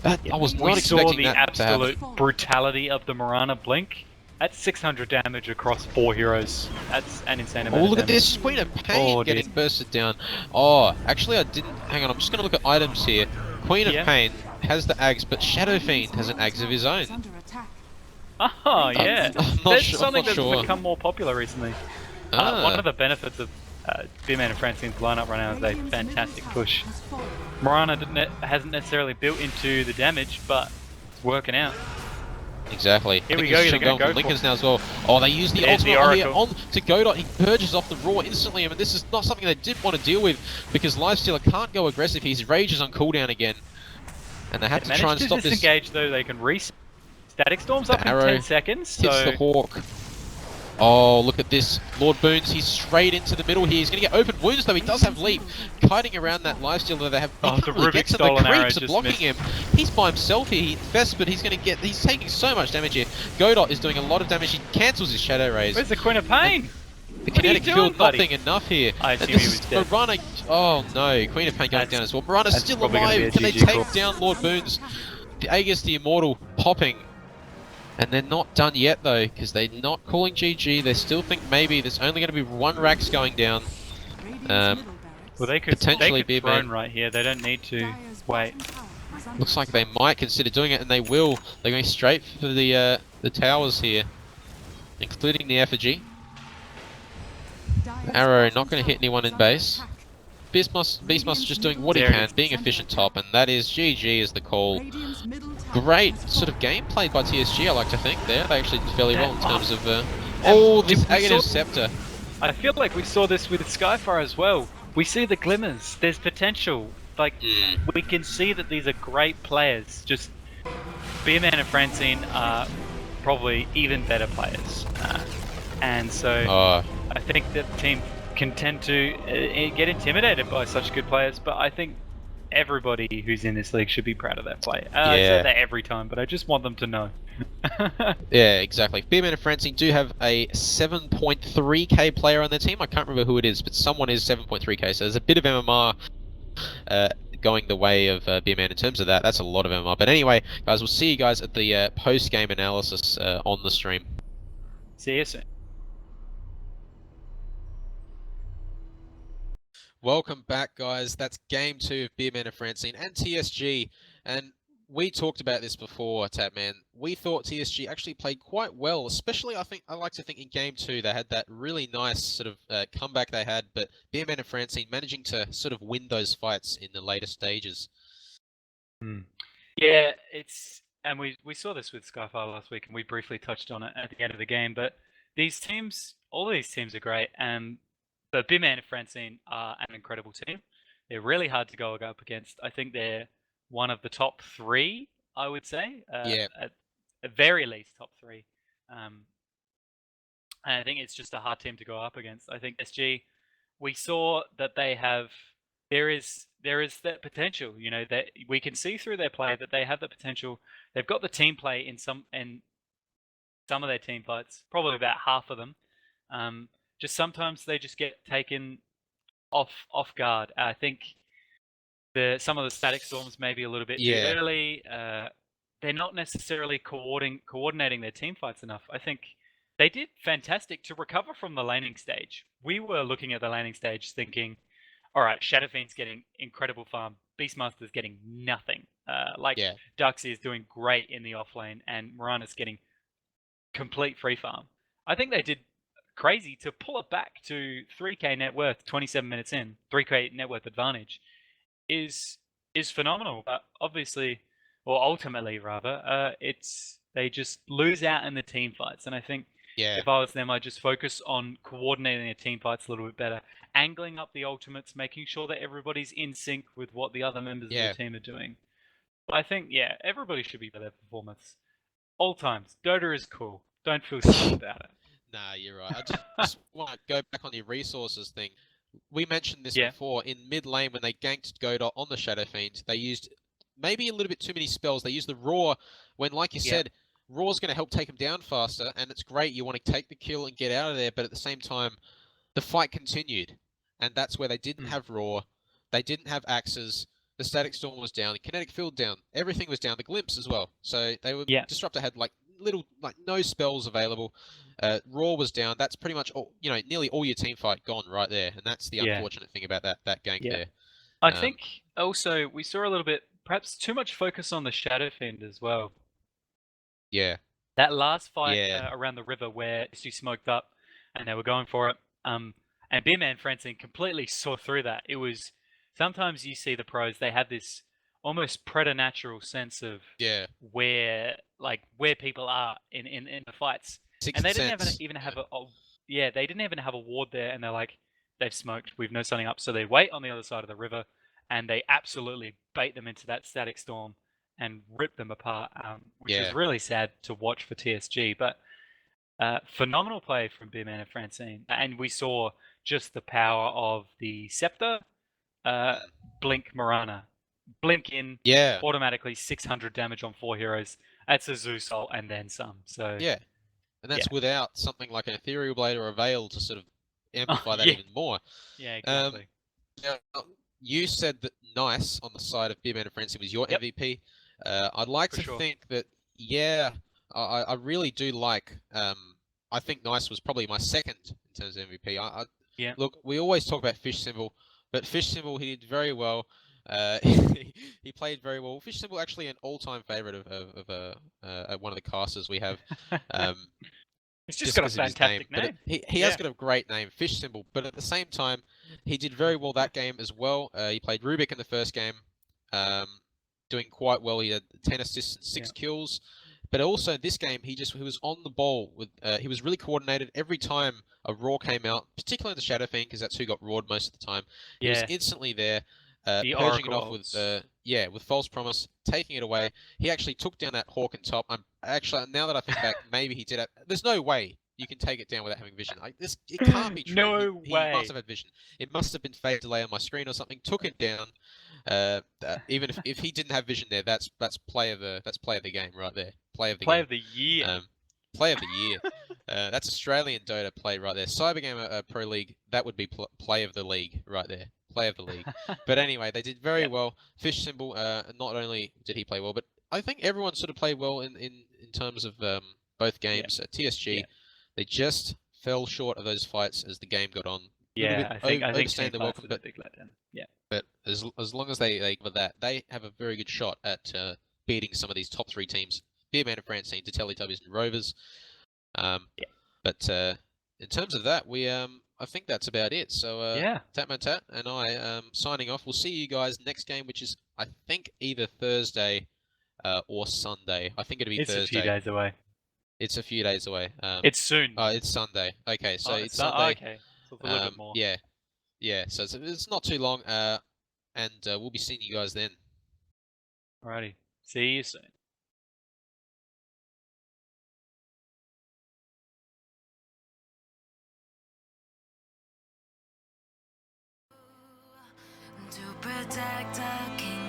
I was not expecting that to happen. We saw the absolute brutality of the Mirana blink. That's 600 damage across 4 heroes. That's an insane amount. Oh, look at this! Queen of Pain getting bursted down. Oh, actually I didn't. Hang on, I'm just going to look at items here. Queen of Pain has the Ags, but Shadow Fiend has an Ags of his own. Oh, yeah. That's something that's sure. become more popular recently. One of the benefits of Beardman and Francine's lineup right now is a fantastic push. Mirana hasn't necessarily built into the damage, but it's working out. Exactly. Here we go, you're going to go Lincoln's now as well. Oh, they use the ultimate here on to Godot. He purges off the Raw instantly. I mean, this is not something they did want to deal with because Lifestealer can't go aggressive. His rage is on cooldown again. And they have to try and stop this. Disengage though, they can reset. Static Storm's up in 10 seconds, so... Hits the Hawk. Oh, look at this. Lord Boons, he's straight into the middle here. He's going to get open wounds, though. He does have leap. Kiting around that lifesteal that they have. He can't really get to the creeps are blocking him. He's by himself here. But he's going to get... He's taking so much damage here. Godot is doing a lot of damage. He cancels his Shadow Rays. Where's the Queen of Pain? The kinetic field not being enough here. I assume he was dead. Mirana... Oh, no. Queen of Pain going down as well. Mirana's still alive. Can they take down Lord Boons? The Aegis, the Immortal, popping. And they're not done yet, though, because they're not calling GG. They still think maybe there's only going to be one Rax going down. Well, they could potentially be thrown right here. They don't need to wait. Looks like they might consider doing it, and they will. They're going straight for the towers here, including the effigy. Arrow not going to hit anyone in base. Beastmaster just doing what he can, being efficient top, and that is GG is the call. Great sort of game played by TSG, I like to think. They actually did fairly well in terms of... oh, this Aghanim Scepter. I feel like we saw this with Skyfire as well. We see the glimmers. There's potential. Like, we can see that these are great players. Just, Beardman and Francine are probably even better players. And so, I think that the team can tend to get intimidated by such good players, but I think everybody who's in this league should be proud of that play. I say that every time, but I just want them to know. Yeah, exactly. Beardman and Francine do have a 7.3k player on their team. I can't remember who it is, but someone is 7.3k, so there's a bit of MMR going the way of Beardman in terms of that. That's a lot of MMR. But anyway, guys, we'll see you guys at the post-game analysis on the stream. See you soon. Welcome back, guys. That's game 2 of Beardman and Francine and TSG. And we talked about this before, Tapman. We thought TSG actually played quite well, especially I like to think in game 2 they had that really nice sort of comeback they had, but Beardman and Francine managing to sort of win those fights in the later stages. Yeah, and we saw this with Skyfire last week, and we briefly touched on it at the end of the game, but these teams, all these teams are great, and but Beardman and Francine are an incredible team. They're really hard to go up against. I think they're one of the top 3, I would say. At very least top 3. And I think it's just a hard team to go up against. I think SG, we saw that they have, there is that potential, you know, that we can see through their play that they have the potential. They've got the team play in some of their team fights, probably about half of them. Just sometimes they just get taken off guard. I think some of the static storms maybe a little bit too early. They're not necessarily coordinating their team fights enough. I think they did fantastic to recover from the laning stage. We were looking at the laning stage thinking, all right, Shadow Fiend's getting incredible farm. Beastmaster's getting nothing. Duxie is doing great in the off lane, and Mirana's getting complete free farm. I think they did crazy to pull it back to 3k net worth 27 minutes in. 3k net worth advantage is phenomenal, but obviously, or ultimately rather, they just lose out in the team fights. And I think if I was them, I'd just focus on coordinating their team fights a little bit better, angling up the ultimates, making sure that everybody's in sync with what the other members of the team are doing. But I think everybody should be for their performance. All times, Dota is cool. Don't feel sad about it. Nah, you're right. I just want to go back on the resources thing. We mentioned this before. In mid lane, when they ganked Godot on the Shadow Fiend, they used maybe a little bit too many spells. They used the Roar when, like you said, Roar's going to help take him down faster, and it's great. You want to take the kill and get out of there, but at the same time, the fight continued. And that's where they didn't have Roar. They didn't have axes. The static storm was down. The kinetic field down. Everything was down. The glimpse as well. So they were Disruptor had no spells available. Raw was down. That's pretty much all, nearly all your team fight gone right there, and that's the unfortunate thing about that gank there. I think also we saw a little bit, perhaps too much focus on the Shadow Fiend as well. Yeah. That last fight around the river where she smoked up and they were going for it, and Beardman and Francine completely saw through that. It was sometimes you see the pros, they have this almost preternatural sense of where people are in the fights, and they didn't even have they didn't even have a ward there, and they're like, they've smoked, we've no sunning up, so they wait on the other side of the river, and they absolutely bait them into that static storm and rip them apart, which is really sad to watch for TSG. But Phenomenal play from Beardman and Francine, and we saw just the power of the Scepter, Blink Marana. Blink in, Yeah. automatically 600 damage on 4 heroes. That's a Zeus ult and then some. So Yeah. And that's without something like an Ethereal Blade or a Veil to sort of amplify that even more. Yeah, exactly. Now, you said that Nice on the side of Beardman and Francine was your MVP. I'd like to think that, I really do like. I think Nice was probably my second in terms of MVP. Look, we always talk about Fish Symbol, but Fish Symbol, he did very well. He played very well. Fish Symbol actually an all-time favorite of one of the casters we have. It's just got a fantastic name. He has got a great name, Fish Symbol, but at the same time, he did very well that game as well. He played Rubik in the first game, doing quite well. He had 10 assists and 6 kills. But also this game, he was on the ball with. He was really coordinated every time a roar came out, particularly in the Shadow Fiend, because that's who got roared most of the time. He was instantly there, purging it off with False Promise, taking it away. He actually took down that Hawk and top. Actually, now that I think back, maybe he did it. There's no way you can take it down without having vision. It can't be true. No way. He must have had vision. It must have been phase delay on my screen or something. Took it down. Even if he didn't have vision there, that's play of the game right there. Play of the year. Play of the year. That's Australian Dota play right there. Cybergamer Pro League, that would be play of the league right there. Play of the league. But anyway, they did very well. Fish Symbol, not only did he play well, but I think everyone sort of played well in terms of both games. TSG, they just fell short of those fights as the game got on. I think the welcome, but a big letdown. But as long as they cover that, they have a very good shot at beating some of these top 3 teams: Beardman and Francine, Teletubbies and Rovers. But in terms of that, I think that's about it. So Tatman Tat and I signing off. We'll see you guys next game, which is I think either Thursday or Sunday. I think it'll be Thursday. It's a few days away. It's a few days away. It's soon. Oh, it's Sunday. Okay, so it's Sunday. Okay, so it's a little bit more. Yeah. So it's not too long. And we'll be seeing you guys then. Alrighty. See you soon. To protect our king.